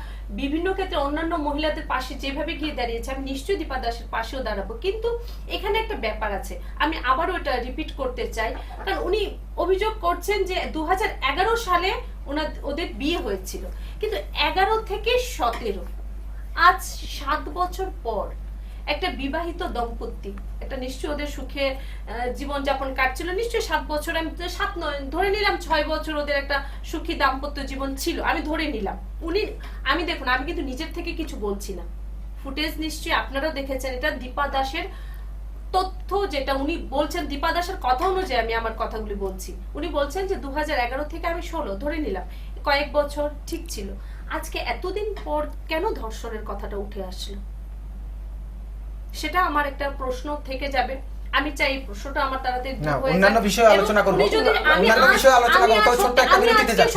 বিভিন্ন ক্ষেত্রে অন্যান্য মহিলাদের পাশে যেভাবে গিয়ে দাঁড়িয়েছে আমি নিশ্চয়ই দীপা দাসের পাশেও দাঁড়াবো। কিন্তু এখানে একটা ব্যাপার আছে, আমি আবারও এটা রিপিট করতে চাই, কারণ উনি অভিযোগ করছেন যে 2011 সালে ওদের বিয়ে হয়েছিল, কিন্তু 11 থেকে 17 আজ 7 বছর পর একটা বিবাহিত দম্পতি, একটা নিশ্চয়ই ওদের সুখে জীবনযাপন কাটছিল, নিশ্চয়ই 7 বছর, আমি 7 নয় ধরে নিলাম 6 বছর ওদের একটা সুখী দাম্পত্য জীবন ছিল, আমি ধরে নিলাম। আমি দেখুন আমি কিন্তু নিজের থেকে কিছু বলছি না, ফুটেজ নিশ্চয়ই আপনারাও দেখেছেন, এটা দীপা দাসের তথ্য যেটা উনি বলছেন, দীপা দাসের কথা অনুযায়ী আমি আমার কথাগুলি বলছি। উনি বলছেন যে 2011 থেকে আমি 16 ধরে নিলাম, কয়েক বছর ঠিক ছিল। আজকে এতদিন পর কেন ধর্ষণের কথাটা উঠে আসলো? সেটা আমার একটা প্রশ্ন থেকে যাবে। আমি চাই এই প্রশ্নটা আমার তাড়াতাড়ি অন্যান্য বিষয়ে আলোচনা করব,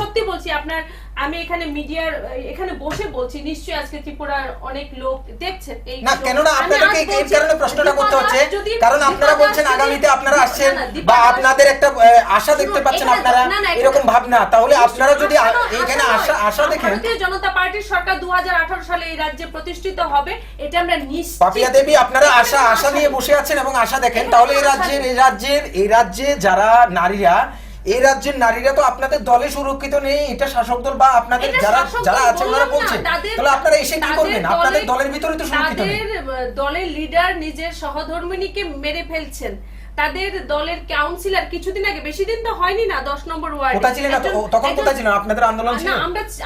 সত্যি বলছি আপনার আমি এখানে মিডিয়ার এখানে বসে বলছি, নিশ্চয়ই আজকে ত্রিপুরার অনেক লোক দেখছেন এই না, কেননা আপনাদেরকে এই কারণে প্রশ্নটা করতে হচ্ছে, কারণ আপনারা বলছেন আগামীতে আপনারা আসছেন বা আপনাদের একটা আশা দেখতে পাচ্ছেন আপনারা, এরকম ভাবনা। তাহলে আপনারা যদি এইখানে আশা দেখেন, ভারতীয় জনতা পার্টির সরকার 2018 সালে এই রাজ্যে প্রতিষ্ঠিত হবে, এটা আমরা নিশ্চিত। পাপিয়া দেবী, আপনারা আশা নিয়ে বসে আছেন এবং আশা দেখেন, তাহলে এই রাজ্যে যারা নারীরা, এই রাজ্যের নারীরা তো আপনাদের দলে সুরক্ষিত নেই, এটা শাসক দল বা আপনাদের যারা আছে ওনারা বলছেন, তাহলে আপনারা এসে কি করবেন? আপনাদের দলের ভিতরে তো সুরক্ষিত নেই। তাদের দলের লিডার নিজের সহধর্মিণীকে মেরে ফেলছেন, তাদের দলের কাউন্সিলর কিছুদিন আগে, বেশি দিন তো হয়নি না, 10 নম্বর ওয়ার্ডে কোথায় ছিলেন? তখন কোথায় ছিলেন? আপনাদের আন্দোলন ছিল? না,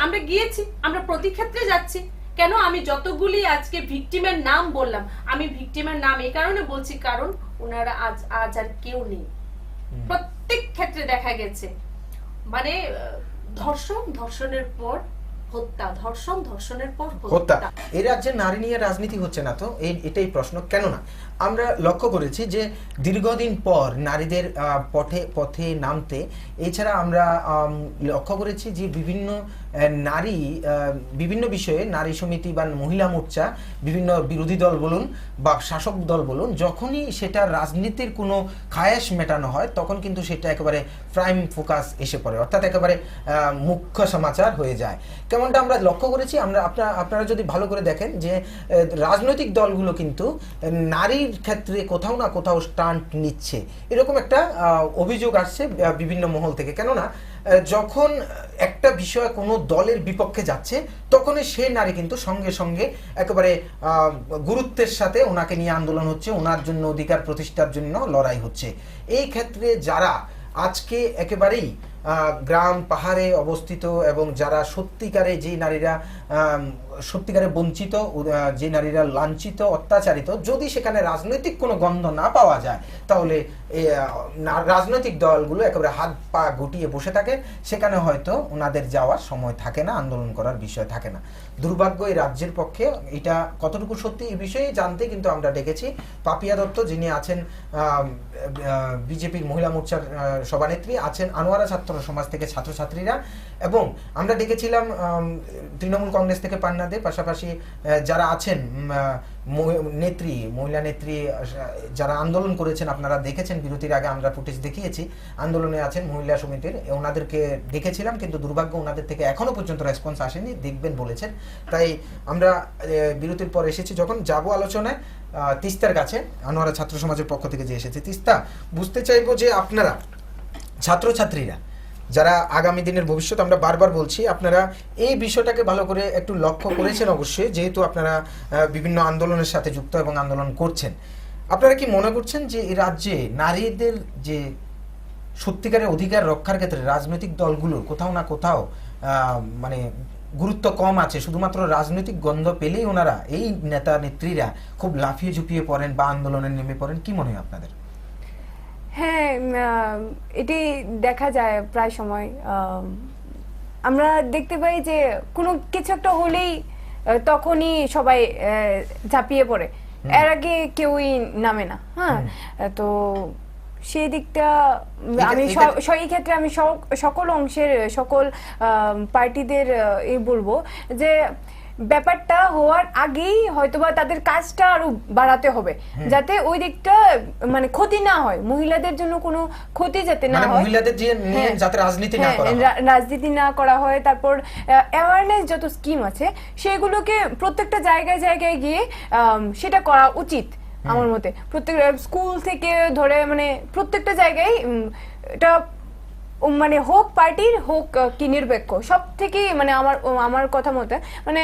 আমরা গিয়েছি, আমরা প্রতি ক্ষেত্রে যাচ্ছি। কেন আমি যতগুলি আজকে ভিকটিমের নাম বললাম, আমি ভিকটিমের নাম এই কারণে বলছি কারণ ওনারা আজ আর কেউ নেই। প্রত্যেক ক্ষেত্রে দেখা গেছে মানে ধর্ষণের পর হত্যা, ধর্ষণের পর হত্যা। হত্যা। এই রাজ্যে নারী নিয়ে রাজনীতি হচ্ছে না তো, এটাই প্রশ্ন। কেননা আমরা লক্ষ্য করেছি যে দীর্ঘদিন পর নারীদের পথে নামতে, এছাড়া আমরা লক্ষ্য করেছি যে বিভিন্ন বিষয়ে নারী সমিতি বা মহিলা মোর্চা, বিভিন্ন বিরোধী দল বলুন বা শাসক দল বলুন, যখনই সেটা রাজনীতির কোনো খায়েশ মেটানো হয়, তখন কিন্তু সেটা একেবারে প্রাইম ফোকাস এসে পড়ে, অর্থাৎ একেবারে মুখ্য সমাচার হয়ে যায়। কেমনটা আমরা লক্ষ্য করেছি, আপনারা যদি ভালো করে দেখেন যে রাজনৈতিক দলগুলো কিন্তু নারীর ক্ষেত্রে কোথাও না কোথাও স্টান্ট নিচ্ছে, এরকম একটা অভিযোগ আসছে বিভিন্ন মহল থেকে। কেননা যখন একটা বিষয় কোনো দলের বিপক্ষে যাচ্ছে, তখনই সে নারী কিন্তু সঙ্গে সঙ্গে একেবারে গুরুত্বের সাথে ওনাকে নিয়ে আন্দোলন হচ্ছে, ওনার জন্য অধিকার প্রতিষ্ঠার জন্য লড়াই হচ্ছে। এই ক্ষেত্রে যারা আজকে একেবারেই গ্রাম পাহাড়ে অবস্থিত এবং যারা সত্যিকারে, যে নারীরা সত্যিকারে বঞ্চিত, যে নারীরা লাঞ্ছিত, অত্যাচারিত, যদি সেখানে রাজনৈতিক কোনো গন্ধ না পাওয়া যায়, তাহলে রাজনৈতিক দলগুলো একেবারে হাত পা গুটিয়ে বসে থাকে, সেখানে হয়তো ওনাদের যাওয়ার সময় থাকে না, আন্দোলন করার বিষয় থাকে না। দুর্ভাগ্য এই রাজ্যের পক্ষে। এটা কতটুকু সত্যি এই বিষয়ে জানতে কিন্তু আমরা ডেকেছি পাপিয়া দত্ত, যিনি আছেন বিজেপির মহিলা মোর্চার সভানেত্রী, আছেন আনোয়ারা ছাত্র সমাজ থেকে ছাত্রছাত্রীরা, এবং আমরা ডেকেছিলাম তৃণমূল কংগ্রেস থেকে পান্না দে, পাশাপাশি যারা আছেন মহিলা নেত্রী যারা আন্দোলন করেছেন, আপনারা দেখেছেন বিরতির আগে আমরা ফুটেজ দেখিয়েছি, আন্দোলনে আছেন মহিলা সমিতির, ওনাদেরকে ডেকেছিলাম, কিন্তু দুর্ভাগ্য ওনাদের থেকে এখনো পর্যন্ত রেসপন্স আসেনি, দেখবেন বলেছেন। তাই আমরা বিরতির পর এসেছি, যখন যাব আলোচনায় তিস্তার কাছে, আনোয়ারা ছাত্র সমাজের পক্ষ থেকে যে এসেছে। তিস্তা, বুঝতে চাইবো যে আপনারা ছাত্রছাত্রীরা যারা আগামী দিনের ভবিষ্যৎ, আমরা বারবার বলছি, আপনারা এই বিষয়টাকে ভালো করে একটু লক্ষ্য করেছেন অবশ্যই, যেহেতু আপনারা বিভিন্ন আন্দোলনের সাথে যুক্ত এবং আন্দোলন করছেন। আপনারা কি মনে করছেন যে এই রাজ্যে নারীদের যে সত্যিকারের অধিকার রক্ষার ক্ষেত্রে রাজনৈতিক দলগুলো কোথাও না কোথাও মানে গুরুত্ব কম আছে, শুধুমাত্র রাজনৈতিক গন্ধ পেলেই ওনারা, এই নেতা নেত্রীরা খুব লাফিয়ে ঝুঁপিয়ে পড়েন বা আন্দোলনে নেমে পড়েন? কি মনে হয় আপনাদের? হ্যাঁ, এটি দেখা যায় প্রায় সময়। আমরা দেখতে পাই যে কোনো কিছু একটা হলেই তখনই সবাই ঝাঁপিয়ে পড়ে, এর আগে কেউই নামে না। হ্যাঁ, তো সেই দিকটা আমি সেই ক্ষেত্রে আমি সকল অংশের সকল পার্টিদের এই বলবো যে ব্যাপারটা হওয়ার আগেই হয়তোবা তাদের কাজটা আরো বাড়াতে হবে, যাতে ওই দিকটা মানে ক্ষতি না হয়, মহিলাদের জন্য কোনো ক্ষতি যাতে না হয়, মহিলাদের যে যাতে রাজনীতি না করা হয়। তারপর অ্যাওয়ারনেস যত স্কিম আছে সেগুলোকে প্রত্যেকটা জায়গায় গিয়ে সেটা করা উচিত আমার মতে। প্রত্যেক স্কুল থেকে ধরে মানে প্রত্যেকটা জায়গায় এটা মানে হোক পার্টির হোক কি নিরপেক্ষ, সব থেকে মানে আমার কথা মতে মানে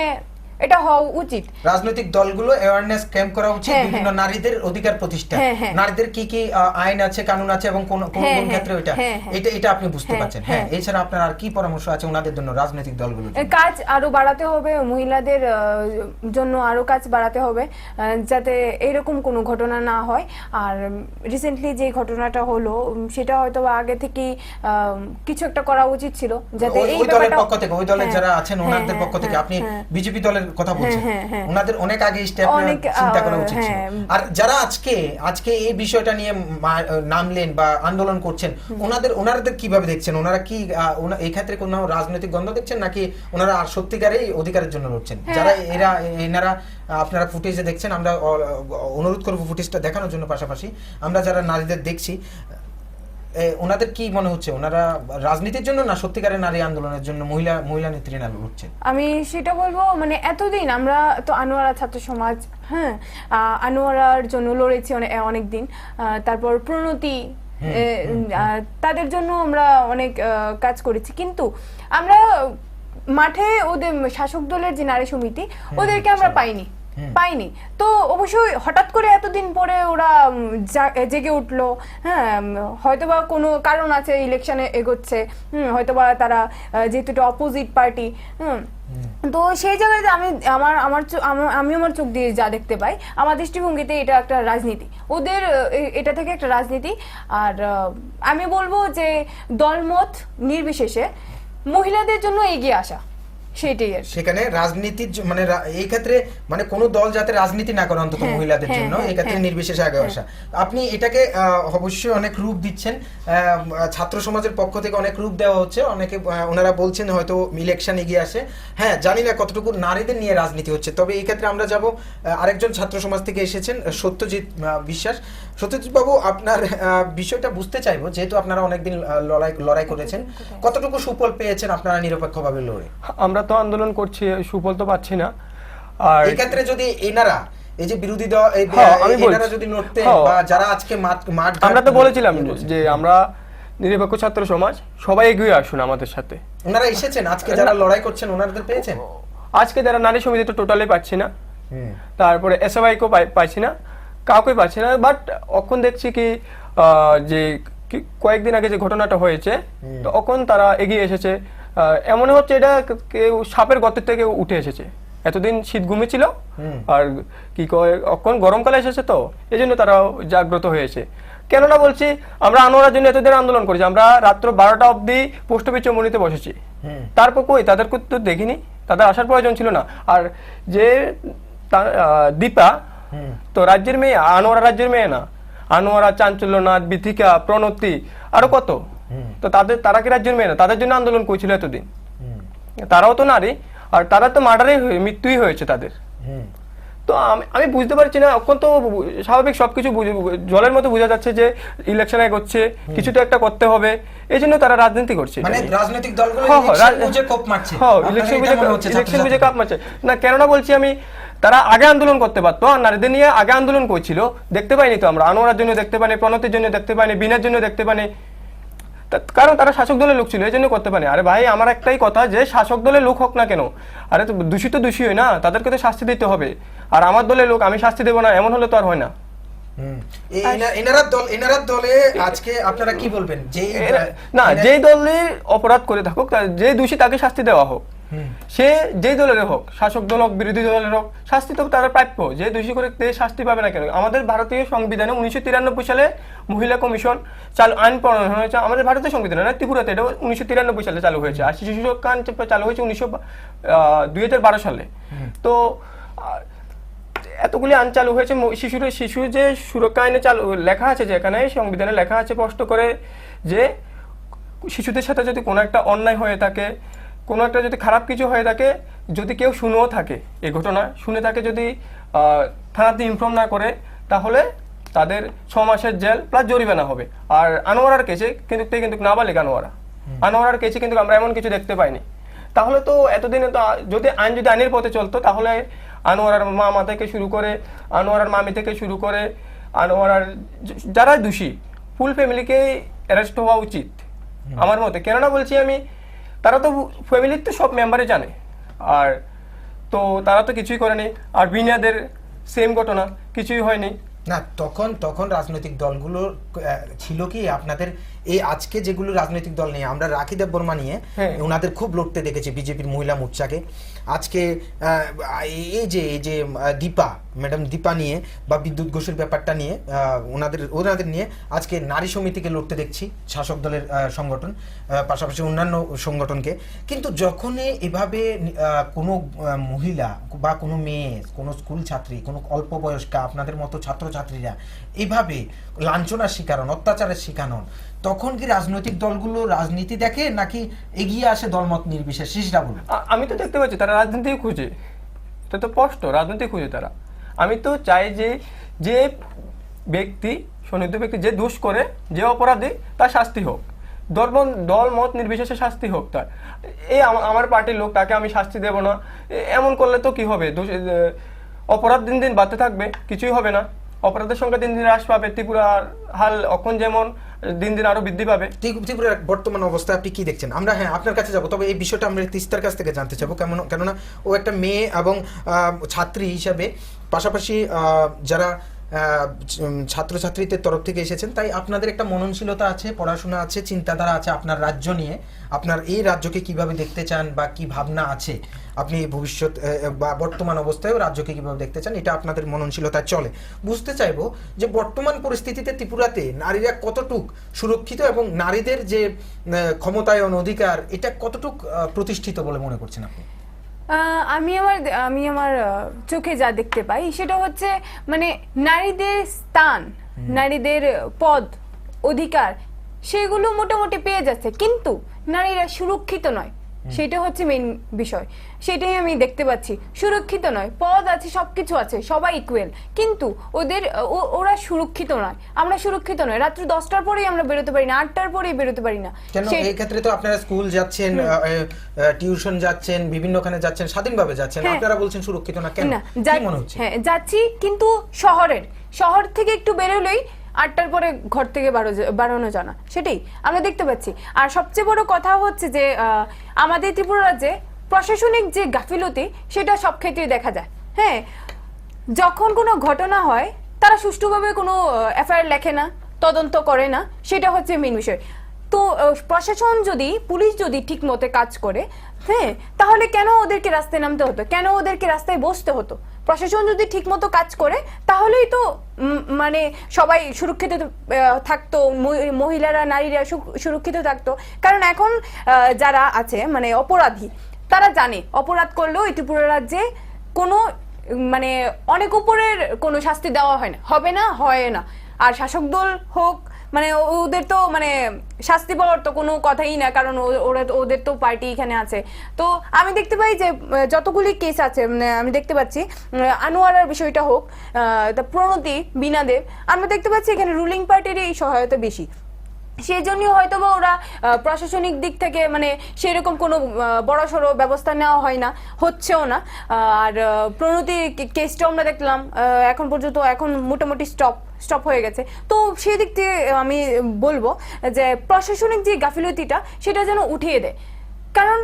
এটা হওয়া উচিত। রাজনৈতিক দলগুলো অ্যাওয়ারনেস ক্যাম্প করা উচিত, বিভিন্ন নারীদের অধিকার প্রতিষ্ঠা, নারীদের কি কি আইন আছে, কানুন আছে এবং কোন কোন ক্ষেত্রে এটা আপনি বুঝতে পারছেন। হ্যাঁ, এছাড়া আপনার আর কি পরামর্শ আছে ওনাদের জন্য, রাজনৈতিক দলগুলোর কাজ আরো বাড়াতে হবে, মহিলাদের জন্য আরো কাজ বাড়াতে হবে, যাতে এরকম কোনো ঘটনা না হয়। আর রিসেন্টলি যে ঘটনাটা হলো সেটা হয়তো আগে থেকেই কিছু একটা করা উচিত ছিল, যাতে এই দলের পক্ষ থেকে, ওই দলের যারা আছেন ওনাদের পক্ষ থেকে, আপনি বিজেপি দলের কথা বলছেন, ওনাদের অনেক আগে স্টেপ অনেক, চিন্তা করা উচিত ছিল। হ্যাঁ। আর যারা আজকে এই বিষয়টা নিয়ে নামলেন বা আন্দোলন করছেন, ওনাদের কিভাবে দেখছেন? ওনারা কি এই ক্ষেত্রে কোনো রাজনৈতিক দ্বন্দ্ব দেখছেন, নাকি ওনারা সত্যিকারের অধিকারের জন্য লড়ছেন? যারা এনারা আপনারা ফুটেজে দেখছেন, আমরা অনুরোধ করবো ফুটেজটা দেখানোর জন্য। পাশাপাশি আমরা যারা নারীদের দেখছি, ওনাদের কি মনে হচ্ছে, ওনারা রাজনীতির জন্য না সত্যিকারের নারী আন্দোলনের জন্য, মহিলা নেত্রীরা লড়ছেন? আমি সেটা বলবো, মানে এতদিন আমরা তো আনোয়ারা ছাত্র সমাজ, হ্যাঁ, আনোয়ারার জন্য লড়েছি অনেক দিন। তারপর প্রণতি, তাদের জন্য আমরা অনেক কাজ করেছি, কিন্তু আমরা মাঠে ওদের শাসক দলের যে নারী সমিতি, ওদেরকে আমরা পাইনি। তো অবশ্যই হঠাৎ করে এতদিন পরে ওরা জেগে উঠলো, হ্যাঁ, হয়তোবা কোনো কারণ আছে, ইলেকশনে এগোচ্ছে, হয়তোবা তারা যেহেতু এটা অপোজিট পার্টি, তো সেই জায়গাতে আমি আমার চোখ দিয়ে যা দেখতে পাই, আমার দৃষ্টিভঙ্গিতে এটা একটা রাজনীতি, ওদের এটা থেকে একটা রাজনীতি। আর আমি বলবো যে দলমত নির্বিশেষে মহিলাদের জন্য এগিয়ে আসা, সেটাই আর সেখানে রাজনীতির মানে এই ক্ষেত্রে মানে কোন দল যাতে রাজনীতি না করে, অন্তত মহিলাদের জন্য এই ক্ষেত্রে নির্বিশেষে আগে আসা। আপনি এটাকে অবশ্যই অনেক রূপ দিচ্ছেন, ছাত্র সমাজের পক্ষ থেকে অনেক রূপ দেওয়া হচ্ছে, অনেকে ওনারা বলছেন হয়তো ইলেকশন এগিয়ে আসে। হ্যাঁ, জানি না কতটুকু নারীদের নিয়ে রাজনীতি হচ্ছে, তবে এই ক্ষেত্রে আমরা যাব আরেকজন ছাত্র সমাজ থেকে এসেছেন, সত্যজিৎ বিশ্বাস। সত্যজিৎ বাবু, আপনার বিষয়টা বুঝতে চাইবো, যেহেতু আপনারা অনেকদিন লড়াই করেছেন, কতটুকু সুফল পেয়েছেন আপনারা নিরপেক্ষভাবে লড়ে? আমরা তো আন্দোলন করছি, সুফল তো পাচ্ছি না। আর এই ক্ষেত্রে যদি এনারা, এই যে বিরোধী দল, এনারা যদি লড়তে, বা যারা আজকে মাঠ, আমরা তো বলেছিলাম যে আমরা নিরপেক্ষ ছাত্র সমাজ সবাই এগিয়ে আসুন আমাদের সাথে। ওনারা এসেছেন, আজকে যারা লড়াই করছেন ওনাদের পেয়েছেন? আজকে যারা নারী সমিতি তো টোটালি পাচ্ছি না, তারপরে এসএফআইকেও পাইছি না, কাউকে পাচ্ছি না। বাট এখন দেখছি কি যে কয়েকদিন আগে যে ঘটনাটা হয়েছে, তখন তারা এগিয়ে এসেছে। এমন হচ্ছে এটা কেউ সাপের গর্ত থেকে উঠে এসেছে। এতদিন শীত ঘুমেছিল, আর কি কয় এখন গরমকালে এসেছে, তো এই জন্য তারা জাগ্রত হয়েছে। কেননা বলছি, আমরা আনোয়ারার জন্য এতদিন আন্দোলন করেছি, আমরা রাত্র 12টা অবধি পোস্ট অফিস চৌমুহনীতে বসেছি, তারপর কই তাদেরকে তো দেখিনি, তাদের আসার প্রয়োজন ছিল না। আর যে দীপা তো রাজ্যের মেয়ে, আনোয়ারা রাজ্যের মেয়ে না, আনোয়ারা, চাঞ্চল্যনাথ, বিথিকা, প্রণতি, আরো কত, তো তারা কি রাজ্যের মেয়ে না? তাদের জন্য আন্দোলন করেছিল এতদিন, তারাও তো নারী, আর তারা তো মার্ডারেই মৃত্যুই হয়েছে তাদের। তো আমি বুঝতে পারছি না, এখন তো স্বাভাবিক সবকিছু জলের মতো বোঝা যাচ্ছে যে ইলেকশন এগোচ্ছে, কিছু তো একটা করতে হবে, এই জন্য তারা রাজনীতি করছে। মানে রাজনৈতিক দলগুলো ইলেকশন বুঝে কোপ মারছে। হ্যাঁ, ইলেকশন বুঝে কাপ মারছে না। কেননা বলছি আমি, তারা আগে আন্দোলন করতে পারতো, আর নারীদের নিয়ে আগে আন্দোলন করছিল, দেখতে পাইনি তো আমরা। আনোয়ারার জন্য দেখতে পাইনি, প্রণতির জন্য দেখতে পাইনি, বিনার জন্য দেখতে পাইনি, কারণ তারা শাসক দলের লোক ছিল, এই জন্য করতে পারে। আরে ভাই, আমার একটাই কথা, যে শাসক দলের লোক হোক না কেন, আরে তো দোষী হয় না, তাদেরকে তো শাস্তি দিতে হবে। আর আমার দলের লোক আমি শাস্তি দেবো না, এমন হলে তো আর হয় না। এনারার দলে আজকে আপনারা কি বলবেন? যেই দলের অপরাধ করে থাকুক, যে দোষী তাকে শাস্তি দেওয়া হোক, সে যেই দলের হোক, শাসক দল হোক, বিরোধী দলের হোক, শাস্তি তো তারা প্রাপ্য। যে দোষী করে শাস্তি পাবে না কেন? আমাদের ভারতীয় সংবিধানে 1993 সালে মহিলা কমিশন আইন প্রণয়ন হয়েছে। আমাদের ভারতীয় সংবিধানে না, ত্রিপুরাতে এটা 1993 সালে চালু হয়েছে। আর শিশু সুরক্ষা আইন চালু হয়েছে 2012 সালে। তো এতগুলি আইন চালু হয়েছে। শিশু যে সুরক্ষা আইনে লেখা আছে, যেখানে সংবিধানে লেখা আছে স্পষ্ট করে, যে শিশুদের সাথে যদি কোনো একটা অন্যায় হয়ে থাকে, কোনো একটা যদি খারাপ কিছু হয়ে থাকে, যদি কেউ শুনেও থাকে, এই ঘটনা শুনে থাকে, যদি থানাতে ইনফর্ম না করে, তাহলে তাদের 6 মাসের জেল প্লাস জরিমানা হবে। আর আনোয়ারার কেসে কিন্তু নাবালিক আনোয়ারার কেসে কিন্তু আমরা এমন কিছু দেখতে পাইনি। তাহলে তো এতদিনে তো যদি আইনের পথে চলতো, তাহলে আনোয়ারার মামা থেকে শুরু করে, আনোয়ারার মামি থেকে শুরু করে, আনোয়ারার যারা দোষী, ফুল ফ্যামিলিকে অ্যারেস্ট হওয়া উচিত আমার মতে। কেননা বলছি আমি, তারা তো ফ্যামিলির তো সব মেম্বারে জানে, আর তো তারা তো কিছুই করেনি। আর বিনিয়াদের সেম ঘটনা, কিছুই হয়নি না। তখন রাজনৈতিক দলগুলো ছিল কি আপনাদের এই আজকে যেগুলো রাজনৈতিক দল নিয়ে, আমরা রাখি দেববর্মা নিয়ে ওনাদের খুব লড়তে দেখেছি, বিজেপির মহিলা মোর্চাকে। আজকে এই যে দীপা ম্যাডাম দীপা নিয়ে বা বিদ্যুৎ ঘোষের ব্যাপারটা নিয়ে ওনাদের নিয়ে আজকে নারী সমিতিকে লড়তে দেখছি, শাসক দলের সংগঠন, পাশাপাশি অন্যান্য সংগঠনকে। কিন্তু যখনই এভাবে কোনো মহিলা বা কোনো মেয়ে, কোনো স্কুল ছাত্রী, কোনো অল্প বয়স্কা আপনাদের মতো ছাত্রছাত্রীরা এইভাবে লাঞ্ছনার শিকার হন, অত্যাচারের শিকার হন, তখন কি রাজনৈতিক দলগুলো রাজনীতি দেখে নাকি এগিয়ে আসে দলমত নির্বিশেষে? সেটা বলুন। আমি তো দেখতে পাচ্ছি তারা রাজনীতি খুঁজে, এটা তো স্পষ্ট রাজনীতি খুঁজে তারা। আমি তো চাই যে ব্যক্তি, সন্নিগ্ধ ব্যক্তি যে দোষ করে, যে অপরাধী, তার শাস্তি হোক, দল মত নির্বিশেষে শাস্তি হোক তার। এই আমার পার্টির লোক, তাকে আমি শাস্তি দেব না, এমন করলে তো কি হবে? অপরাধ দিন দিন বাড়তে থাকবে, কিছুই হবে না। অপরাধের সংখ্যা দিন দিন হ্রাস পাবে। ত্রিপুরার হাল এখন যেমন দিন দিন আরো বৃদ্ধি পাবে। ত্রিপুরার বর্তমান অবস্থা আপনি কি দেখছেন? আমরা আপনার কাছে যাব, তবে এই বিষয়টা আমরা তিস্তার কাছ থেকে জানতে চাবো, কেননা ও একটা মেয়ে এবং ছাত্রী হিসাবে, পাশাপাশি যারা ছাত্রছাত্রীদের তরফ থেকে এসেছেন, তাই আপনাদের একটা মননশীলতা আছে, পড়াশোনা আছে, চিন্তাধারা আছে আপনার রাজ্য নিয়ে। আপনার এই রাজ্যকে কিভাবে দেখতে চান বা কি ভাবনা আছে, আপনি ভবিষ্যৎ বা বর্তমান অবস্থায়ও রাজ্যকে কিভাবে দেখতে চান, এটা আপনাদের মননশীলতা চলে। বুঝতে চাইবো যে বর্তমান পরিস্থিতিতে ত্রিপুরাতে নারীরা কতটুক সুরক্ষিত এবং নারীদের যে ক্ষমতায়ন, অধিকার, এটা কতটুক প্রতিষ্ঠিত বলে মনে করছেন আপনি? আমি আমার চোখে যা দেখতে পাই সেটা হচ্ছে মানে নারীদের স্থান, নারীদের পদ, অধিকার সেগুলো মোটামুটি পেয়ে যাচ্ছে, কিন্তু নারীরা সুরক্ষিত নয়। সেটা হচ্ছে মেইন বিষয়, সেটাই আমি দেখতে পাচ্ছি। সুরক্ষিত নয়, পদ আছে, সবকিছু আছে, সবাই ইকুয়াল, কিন্তু ওরা সুরক্ষিত নয়। আমরা সুরক্ষিত নয়। রাত্রি 10টার পরেই আমরা বেরোতে পারি না, 8টার পরেই বেরোতে পারি না। কেন? এই ক্ষেত্রে তো আপনারা স্কুল যাচ্ছেন, টিউশন যাচ্ছেন, বিভিন্নখানে যাচ্ছেন, স্বাধীনভাবে যাচ্ছেন, আপনারা বলছেন সুরক্ষিত না। কেন কি মনে হচ্ছে? হ্যাঁ, যাচ্ছি, কিন্তু শহর থেকে একটু বেরোলেই 8টার পরে ঘর থেকে বাড়ানো যায় না, সেটাই আমরা দেখতে পাচ্ছি। আর সবচেয়ে বড় কথা হচ্ছে যে আমাদের ত্রিপুরা রাজ্যে প্রশাসনিক যে গাফিলতি, সেটা সব ক্ষেত্রেই দেখা যায়। হ্যাঁ, যখন কোনো ঘটনা হয় তারা সুষ্ঠুভাবে কোনো এফআইআর লেখে না, তদন্ত করে না, সেটা হচ্ছে মেইন বিষয়। তো প্রশাসন যদি, পুলিশ যদি ঠিক মতো কাজ করে, হ্যাঁ, তাহলে কেন ওদেরকে রাস্তায় নামতে হতো, কেন ওদেরকে রাস্তায় বসতে হতো? প্রশাসন যদি ঠিক মতো কাজ করে তাহলেই তো মানে সবাই সুরক্ষিত থাকতো, মহিলারা, নারীরা সুরক্ষিত থাকতো। কারণ এখন যারা আছে মানে অপরাধী, তারা জানে অপরাধ করলেও এই ত্রিপুরা রাজ্যে কোনো মানে অনেক উপরের কোনো শাস্তি দেওয়া হয় না। আর শাসক দল হোক, মানে ওদের তো মানে শাস্তি পাওয়ার তো কোনো কথাই না, কারণ ওদের তো পার্টি এখানে আছে। তো আমি দেখতে পাই যে যতগুলি কেস আছে, মানে আমি দেখতে পাচ্ছি আনোয়ারার বিষয়টা হোক, প্রণতি, বীণাদেব, আমরা দেখতে পাচ্ছি এখানে রুলিং পার্টির এই সহায়তা বেশি। সেই জন্য হয়তো বা ওরা প্রশাসনিক দিক থেকে মানে সেরকম কোনো বড়সড় ব্যবস্থা নেওয়া হয় না, হচ্ছেও না। আর প্রণতির কেসটাও আমরা দেখলাম এখন পর্যন্ত এখন মোটামুটি স্টপ হয়ে গেছে। তো সেই দিক থেকে আমি বলবো যে প্রশাসনিক যে গাফিলতিটা, সেটা যেন উঠিয়ে দেয়। কারণ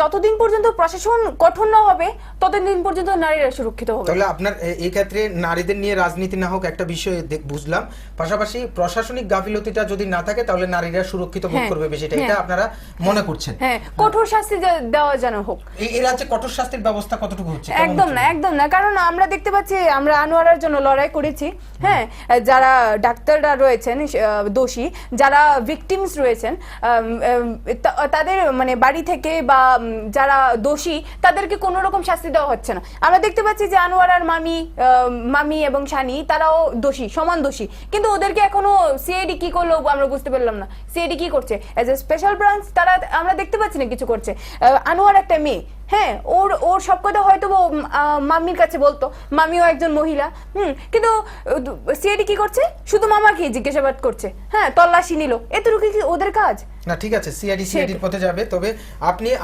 যতদিন পর্যন্ত প্রশাসন কঠোর না হবে, ততদিন পর্যন্ত নারীরা সুরক্ষিত হবে। তাহলে আপনার এই ক্ষেত্রে নারীদের নিয়ে রাজনীতি না হোক, একটা বিষয় বুঝলাম, পাশাপাশি প্রশাসনিক গাফিলতিটা যদি না থাকে তাহলে নারীরা সুরক্ষিত বোধ করবে বেশিটা, এটা আপনারা মনে করছেন? হ্যাঁ, কঠোর শাস্তি দেওয়া যেন হোক। এই রাজ্যে কঠোর শাস্তির ব্যবস্থা কতটুকু হচ্ছে? একদম না, কারণ আমরা দেখতে পাচ্ছি, আমরা আনোয়ারার জন্য লড়াই করেছি। হ্যাঁ, যারা ডাক্তাররা রয়েছেন দোষী, যারা ভিকটিমস রয়েছেন, তাদের মানে বাড়ি থেকে বা যারা দোষী, তাদেরকে কোনো রকম শাস্তি দেওয়া হচ্ছে না। আমরা দেখতে পাচ্ছি যে আনোয়ারার মামি এবং শানি, তারাও দোষী, সমান দোষী, কিন্তু ওদেরকে এখনো সিআইডি কি করলো আমরা বুঝতে পারলাম না। সিআইডি কি করছে এজ এ স্পেশাল ব্রাঞ্চ, তারা আমরা দেখতে পাচ্ছি না কিছু করছে। আনোয়ার একটা মেয়ে, হ্যাঁ, ওর সব কথা হয়তো মাম্মির কাছে বলতো, মামিও একজন মহিলা, কিন্তু সিআইডি কি করছে? শুধু মামাকে জিজ্ঞাসাবাদ করছে, হ্যাঁ, তল্লাশি নিল, এতটুকু কি ওদের কাজ? না, ঠিক আছে, সিআইডির পথে যাবে, তবে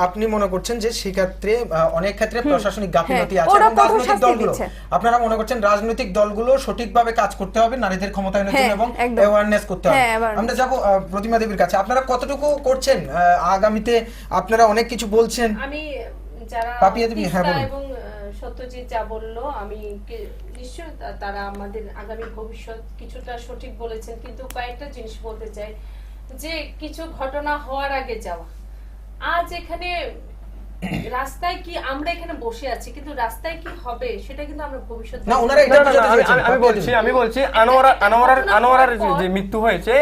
আপনি মনে করছেন যে সেক্ষেত্রে অনেক ক্ষেত্রে প্রশাসনিক গাফিলতি আছে, এবং রাজনৈতিক দলগুলো, আপনারা মনে করছেন রাজনৈতিক দলগুলো সঠিকভাবে কাজ করতে হবে নারীদের ক্ষমতায়নের জন্য এবং অ্যাওয়ারনেস করতে হবে। আমরা যাব প্রতিমা দেবীর কাছে, আপনারা কতটুকু করছেন আগামীতে? আপনারা অনেক কিছু বলছেন, আমি যারা এবং সত্যজিৎ যা বললো, আমি নিশ্চয় তারা আমাদের আগামী ভবিষ্যৎ কিছুটা সঠিক বলেছেন, কিন্তু কয়েকটা জিনিস বলতে চাই। যে কিছু ঘটনা হওয়ার আগে যাওয়া, আজ এখানে রাস্তায় কি আমরা এখানে বসে আছি, কিন্তু রাস্তায় কি হবে সেটা কিন্তু আমরা ভবিষ্যতে না, ওনারা এটা না, না, না, বোঝাতে চেয়েছেন। আমি বলছি আনোয়ারার যে মৃত্যু হয়েছে,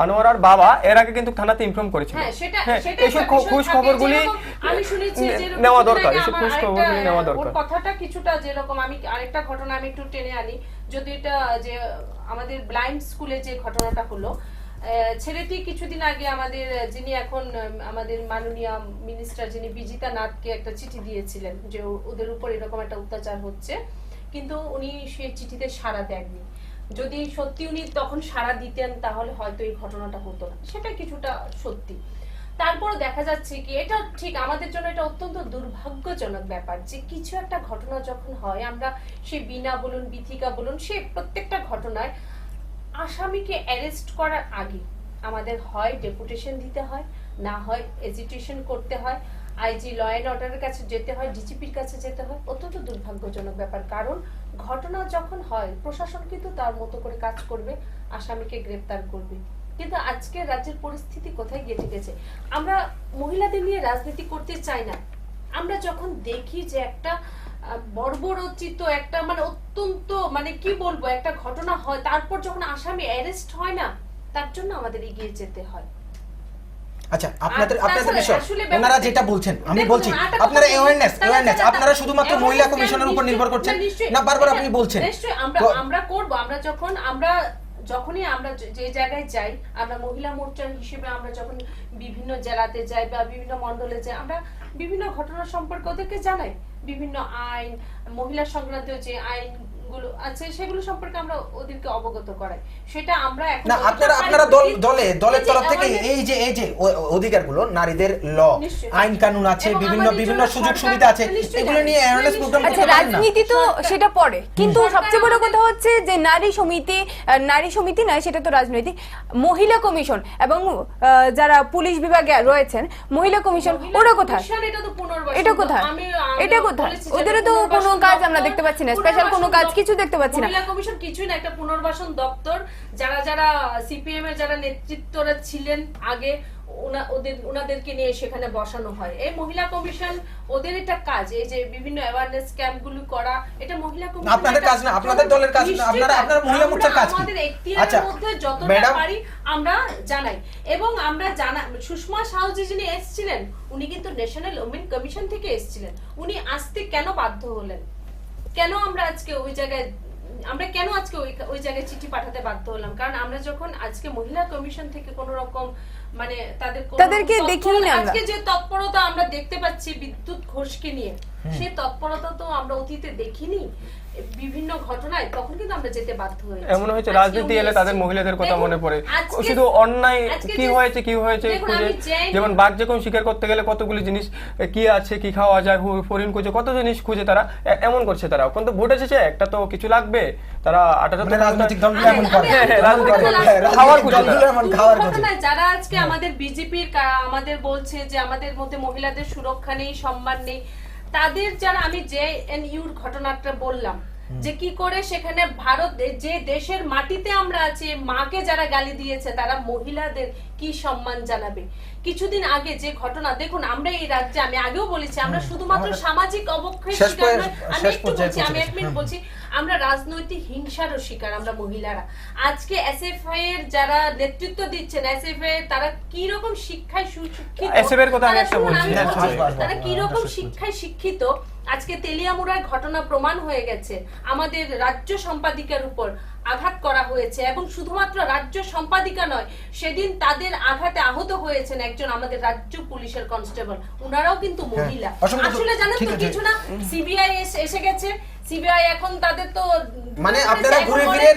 আনোয়ারার বাবা এর আগে কিন্তু থানাতে ইনফর্ম করেছিল। হ্যাঁ, সেটা এইসব খোঁজ খবরগুলি আমি শুনেছি যে নেওয়া দরকার, এইসব খোঁজ খবরগুলি নেওয়া ওর দরকার। কথাটা কিছুটা যেরকম, আমি আরেকটা ঘটনা আমি একটু টেনে আনি, যদি এটা যে আমাদের ব্লাইন্ড স্কুলে যে ঘটনাটা হলো, ছেলেটি কিছুদিন আগে আমাদের যিনি এখন আমাদের মাননীয় মিনিস্টার যিনি বিজিতা নাথকে একটা চিঠি দিয়েছিলেন যে ওদের উপর এরকম একটা অত্যাচার হচ্ছে, কিন্তু উনি সেই চিঠিতে সাড়া দেননি। যদি সত্যি উনি তখন সাড়া দিতেন তাহলে হয়তো এই ঘটনাটা হতো না, সেটা কিছুটা সত্যি। তারপরে দেখা যাচ্ছে কি এটা ঠিক আমাদের জন্য এটা অত্যন্ত দুর্ভাগ্যজনক ব্যাপার যে কিছু একটা ঘটনা যখন হয়, আমরা সে বিনা বলুন বিথিকা বলুন সে প্রত্যেকটা ঘটনায় আসামিকে অ্যারেস্ট করার আগে আমাদের হয় ডেপুটেশন দিতে হয়, না হয় এজিটেশন করতে হয়, আইজি ল অ্যান্ড অর্ডারের কাছে যেতে হয়, ডিজিপির কাছে যেতে হয়। অত্যন্ত দুর্ভাগ্যজনক ব্যাপার, কারণ ঘটনা যখন হয় প্রশাসন কিন্তু তার মতো করে কাজ করবে, আসামিকে গ্রেফতার করবে। কিন্তু আজকে রাজ্যের পরিস্থিতি কোথায় গিয়ে ঠেকেছে? আমরা মহিলাদের নিয়ে রাজনীতি করতে চাই না। আমরা যখন দেখি যে একটা বর্বরচিত একটা মানে অত্যন্ত মানে কি বলবো একটা ঘটনা হয়, তারপর যখন আসামি অ্যারেস্ট হয় না, তার জন্য আমাদের এগিয়ে যেতে হয়। আচ্ছা, আপনাদের বিষয় আসলে ওনারা যেটা বলছেন, আমি দেখুন, বলছি আরেকটা আপনারা কথা অ্যাওয়ারনেস বলি, আপনারা শুধুমাত্র awareness মহিলা কেন কমিশনের উপর নির্ভর করছেন নিশ্চয়ই, না, বারবার আপনি বলছেন। নিশ্চয়ই তো- আমরা করব। আমরা যখনই আমরা যে জায়গায় যাই, আমরা মহিলা মোর্চার হিসেবে আমরা যখন বিভিন্ন জেলাতে যাই বা বিভিন্ন মণ্ডলে যাই, আমরা বিভিন্ন ঘটনা সম্পর্কে ওদেরকে জানাই, বিভিন্ন আইন মহিলা সংক্রান্ত যে আইনগুলো আছে সেগুলো সম্পর্কে আমরা ওদেরকে অবগত করাই। সেটা আমরা এখন না, আপনারা দলের তরফ থেকে এই যে অধিকারগুলো নারীদের ল নিশ্চয়ই। আইন কানুন আছে, এবং বিভিন্ন আমাদের বিভিন্ন জন্য সুযোগ সরকার সুবিধা আছে, নিশ্চয়ই এগুলো নিয়ে জানে। অ্যাওয়ারনেস প্রোগ্রাম আচ্ছা, করতে পারেন না? রাজনীতি তো সেটা পরে, কিন্তু সরকার সবচেয়ে বড় আমাদের- কথা হচ্ছে যে নারী সমিতি নয়, সেটা তো রাজনৈতিক, মহিলা কমিশন এবং যারা পুলিশ বিভাগে রয়েছেন মহিলা কমিশন, ওরা কোথায়? এটা তো পুনর্বাসন। এটা কোথায়? এটা কোথায়? ওদেরও তো কোনো কাজ আমরা দেখতে পাচ্ছি না, স্পেশাল কোনো কাজ কিছু দেখতে পাচ্ছি না। মহিলা কমিশন কিছুই না, একটা পুনর্বাসন দপ্তর। যারা সিপিএম এর যারা নেতৃত্বরা ছিলেন আগে, ওনাদেরকে নিয়ে সেখানে বসানো হয়। এই মহিলা কমিশন ওদের এটা কাজ, এই যে বিভিন্ন অ্যাওয়ারনেস ক্যাম্পগুলো করা, এটা মহিলা কমিশন আপনাদের কাজ না, আপনাদের দলের কাজ না, আপনারা মহিলা মোর্চার কাজ কি? আমাদের এখতিয়ারের আচ্ছা, মধ্যে যতটা ম্যাডাম, পারি আমরা জানাই। এবং আমরা সুষমা সাহজি যিনি এসেছিলেন, উনি কিন্তু ন্যাশনাল ওমেন কমিশন থেকে এসেছিলেন। উনি আসতে কেন বাধ্য হলেন? কেন আমরা আজকে ওই জায়গায় ওই জায়গায় চিঠি পাঠাতে বাধ্য হলাম? কারণ আমরা যখন আজকে মহিলা কমিশন থেকে কোন রকম মানে তাদেরকে দেখিনি না আমরা। আজকে যে তৎপরতা আমরা দেখতে পাচ্ছি বিদ্যুৎ ঘোষকে নিয়ে, সেই তৎপরতা তো আমরা অতীতে দেখিনি। বিভিন্ন ঘটনায় তখন কিন্তু আমরা যেতে বাধ্য হই। এমন হয়েছে রাজনীতি এলে তাদের মহিলাদের কথা মনে পড়ে, শুধু অন্যায় কি হয়েছে খুঁজে, যেমন বাঘ যখন শিকার করতে গেলে কতগুলি জিনিস কি আছে, কি খাওয়া যায়, হরিণ খুঁজে, কত জিনিস খুঁজে তারা এমন করছে। তারা কিন্তু ভোট এসেছে, একটা তো কিছু লাগবে, তারা 18 রাজনৈতিক দলগুলো এমন করে, যারা আজকে আমাদের বিজেপির আমাদের বলছে যে আমাদের মধ্যে মহিলাদের সুরক্ষা নেই, সম্মান নেই, তাদের যারা আমি জেএনইউর ঘটনাটা বললাম যে কি করে সেখানে ভারত যে দেশের মাটিতে আমরা আছি, মাকে যারা গালি দিয়েছে তারা মহিলাদের কি সম্মান জানাবে? কিছুদিন আগে যে ঘটনা দেখুন, আমরা এই রাজ্যে আমি আগেও বলেছি আমরা শুধুমাত্র সামাজিক অবক্ষয়ের শিকার নয়, আমি একটু বলছি, আমি এক মিনিট বলছি, আমরা রাজনৈতিক হিংসারও শিকার আমরা মহিলারা। আজকে এসএফআই এর যারা নেতৃত্ব দিচ্ছেন, এসএফআই তারা কি রকম শিক্ষায় সুশিক্ষিত, এসএফআই এর কথা আমি একটা বলছি, তারা কি রকম শিক্ষায় শিক্ষিত। আজকে তেলিয়ামুড়ার ঘটনা প্রমাণ হয়ে গেছে, আমাদের রাজ্য সম্পাদিকার উপর আঘাত করা হয়েছে, এবং শুধুমাত্র রাজ্য সম্পাদিকা নয়, সেদিন তাদের আঘাতে আহত হয়েছেন একজন আমাদের রাজ্য পুলিশের কনস্টেবল, উনারাও কিন্তু মহিলা। আসলে জানেন তো কিছু না, সিবিআই এসে গেছে, সিবিআই এখন তাদের তো মানে আপনারা ঘুরে ফিরে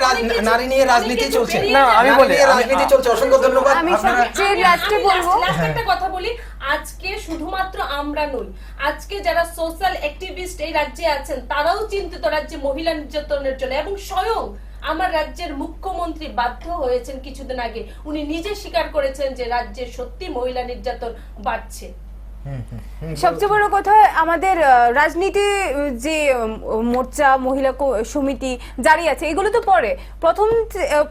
নারী নিয়ে রাজনীতি চলছে। না, আমি বলি রাজনীতি চলছে। অসংখ্য ধন্যবাদ। আমি আপনারা সবচেয়ে লাস্টে বলবো, একটা কথা বলি, আজকে শুধুমাত্র আমরা নই, আজকে যারা সোশ্যাল অ্যাক্টিভিস্ট এই রাজ্যে আছেন তারাও চিন্তিত রাজ্যে মহিলা নির্যাতনের জন্য, এবং স্বয়ং আমার রাজ্যের মুখ্যমন্ত্রী বাধ্য হয়েছেন কিছুদিন আগে, উনি নিজে স্বীকার করেছেন যে রাজ্যে সত্যি মহিলা নির্যাতন বাড়ছে। সবচেয়ে বড় কথা আমাদের রাজনীতি যে মোর্চা, মহিলা সমিতি জারি আছে, এগুলো তো পরে,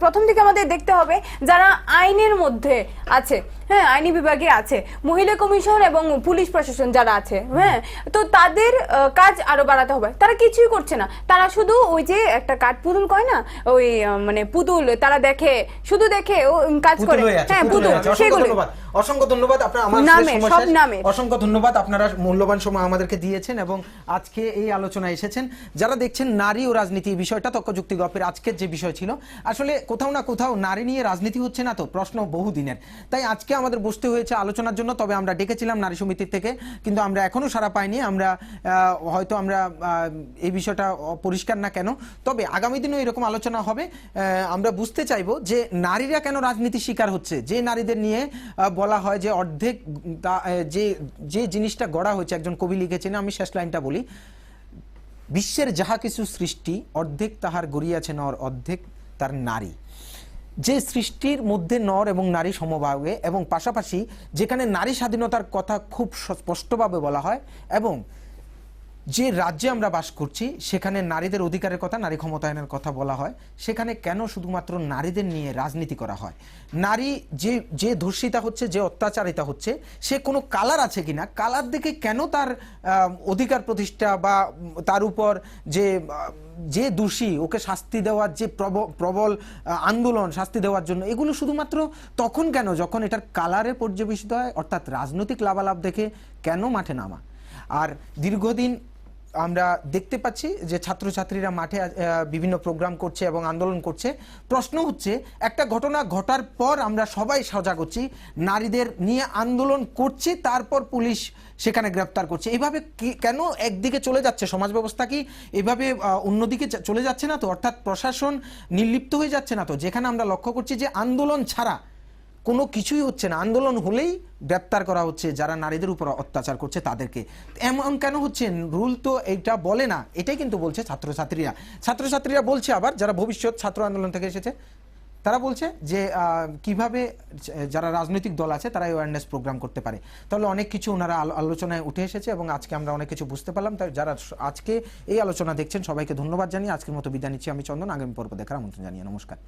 প্রথম থেকে আমাদের দেখতে হবে যারা আইনের মধ্যে আছে, হ্যাঁ, আইনি বিভাগে আছে মহিলা কমিশন এবং পুলিশ প্রশাসন যারা আছে, হ্যাঁ, তো তাদের কাজ আরো বাড়াতে হবে। তারা কিছুই করছে না, তারা শুধু ওই যে একটা কাঠ পুতুল কয় না, ওই মানে পুতুল তারা দেখে, শুধু দেখে ও কাজ করে, পুতুল হয়ে আছে, হ্যাঁ পুতুল পুতুল হয়ে আছে। অসংখ্য সেগুলো ধন্যবাদ, অসংখ্য ধন্যবাদ আপনারা আমার নামে, সময় সব শেষ। নামে। অসংখ্য ধন্যবাদ, আপনারা মূল্যবান সময় আমাদেরকে দিয়েছেন এবং আজকে এই আলোচনায় এসেছেন। যারা দেখছেন নারী ও রাজনীতি বিষয়টা তর্কযুক্তি গল্পের আজকের যে বিষয় ছিল, আসলে কোথাও না কোথাও নারী নিয়ে রাজনীতি হচ্ছে না তো, প্রশ্ন বহুদিনের। তাই আজকে আমাদের বসতে হয়েছে আলোচনার জন্য। তবে আমরা ডেকেছিলাম নারী সমিতির থেকে, কিন্তু আমরা এখনো সাড়া পাইনি। আমরা হয়তো আমরা এই বিষয়টা পরিষ্কার না কেন, তবে আগামী দিনেও এরকম আলোচনা হবে। আমরা বুঝতে চাইবো যে নারীরা কেন রাজনীতি শিকার হচ্ছে, যে নারীদের নিয়ে বলা হয় যে অর্ধেক যে জিনিসটা গড়া হয়েছে, একজন কবি লিখেছেন, আমি শেষ লাইনটা বলি, বিশ্বের যাহা কিছু সৃষ্টি অর্ধেক তাহার গড়িয়াছে নর, অর্ধেক তার নারী। যে সৃষ্টির মধ্যে নর এবং নারী সমভাবে, এবং পাশাপাশি যেখানে নারী স্বাধীনতার কথা খুব স্পষ্টভাবে বলা হয়, এবং যে রাজ্যে আমরা বাস করছি সেখানে নারীদের অধিকারের কথা, নারী ক্ষমতায়নের কথা বলা হয়, সেখানে কেন শুধুমাত্র নারীদের নিয়ে রাজনীতি করা হয়? নারী যে ধর্ষিতা হচ্ছে, যে অত্যাচারিতা হচ্ছে, সে কোনো কালার আছে কিনা, কালার দেখে কেন তার অধিকার প্রতিষ্ঠা বা তার উপর যে দোষী ওকে শাস্তি দেওয়ার যে প্রবল আন্দোলন, শাস্তি দেওয়ার জন্য, এগুলো শুধুমাত্র তখন কেন যখন এটার কালারে পর্যবেসিত হয়, অর্থাৎ রাজনৈতিক লাভালাভ দেখে কেন মাঠে নামা? আর দীর্ঘদিন আমরা দেখতে পাচ্ছি যে ছাত্রছাত্রীরা মাঠে বিভিন্ন প্রোগ্রাম করছে এবং আন্দোলন করছে। প্রশ্ন হচ্ছে, একটা ঘটনা ঘটার পর আমরা সবাই সজাগ হচ্ছি, নারীদের নিয়ে আন্দোলন করছে, তারপর পুলিশ সেখানে গ্রেফতার করছে। এইভাবে কেন একদিকে চলে যাচ্ছে সমাজ ব্যবস্থা? কি এভাবে অন্যদিকে চলে যাচ্ছে না তো? অর্থাৎ প্রশাসন নির্লিপ্ত হয়ে যাচ্ছে না তো? যেখানে আমরা লক্ষ্য করছি যে আন্দোলন ছাড়া কোনো কিছুই হচ্ছে না, আন্দোলন হলেই গ্রেপ্তার করা হচ্ছে যারা নারীদের উপর অত্যাচার করছে তাদেরকে। এমন কেন হচ্ছে? রুল তো এটা বলে না, এটাই কিন্তু বলছে ছাত্রছাত্রীরা বলছে। আবার যারা ভবিষ্যৎ ছাত্র আন্দোলন থেকে এসেছে তারা বলছে যে কিভাবে যারা রাজনৈতিক দল আছে তারা অ্যাওয়ারনেস প্রোগ্রাম করতে পারে। তাহলে অনেক কিছু ওনারা আলোচনায় উঠে এসেছে এবং আজকে আমরা অনেক কিছু বুঝতে পারলাম। তাই যারা আজকে এই আলোচনা দেখছেন সবাইকে ধন্যবাদ জানিয়ে আজকের মতো বিদায় নিচ্ছি। আমি চন্দন। আগামী পর্ব দেখার আমন্ত্রণ জানিয়ে নমস্কার।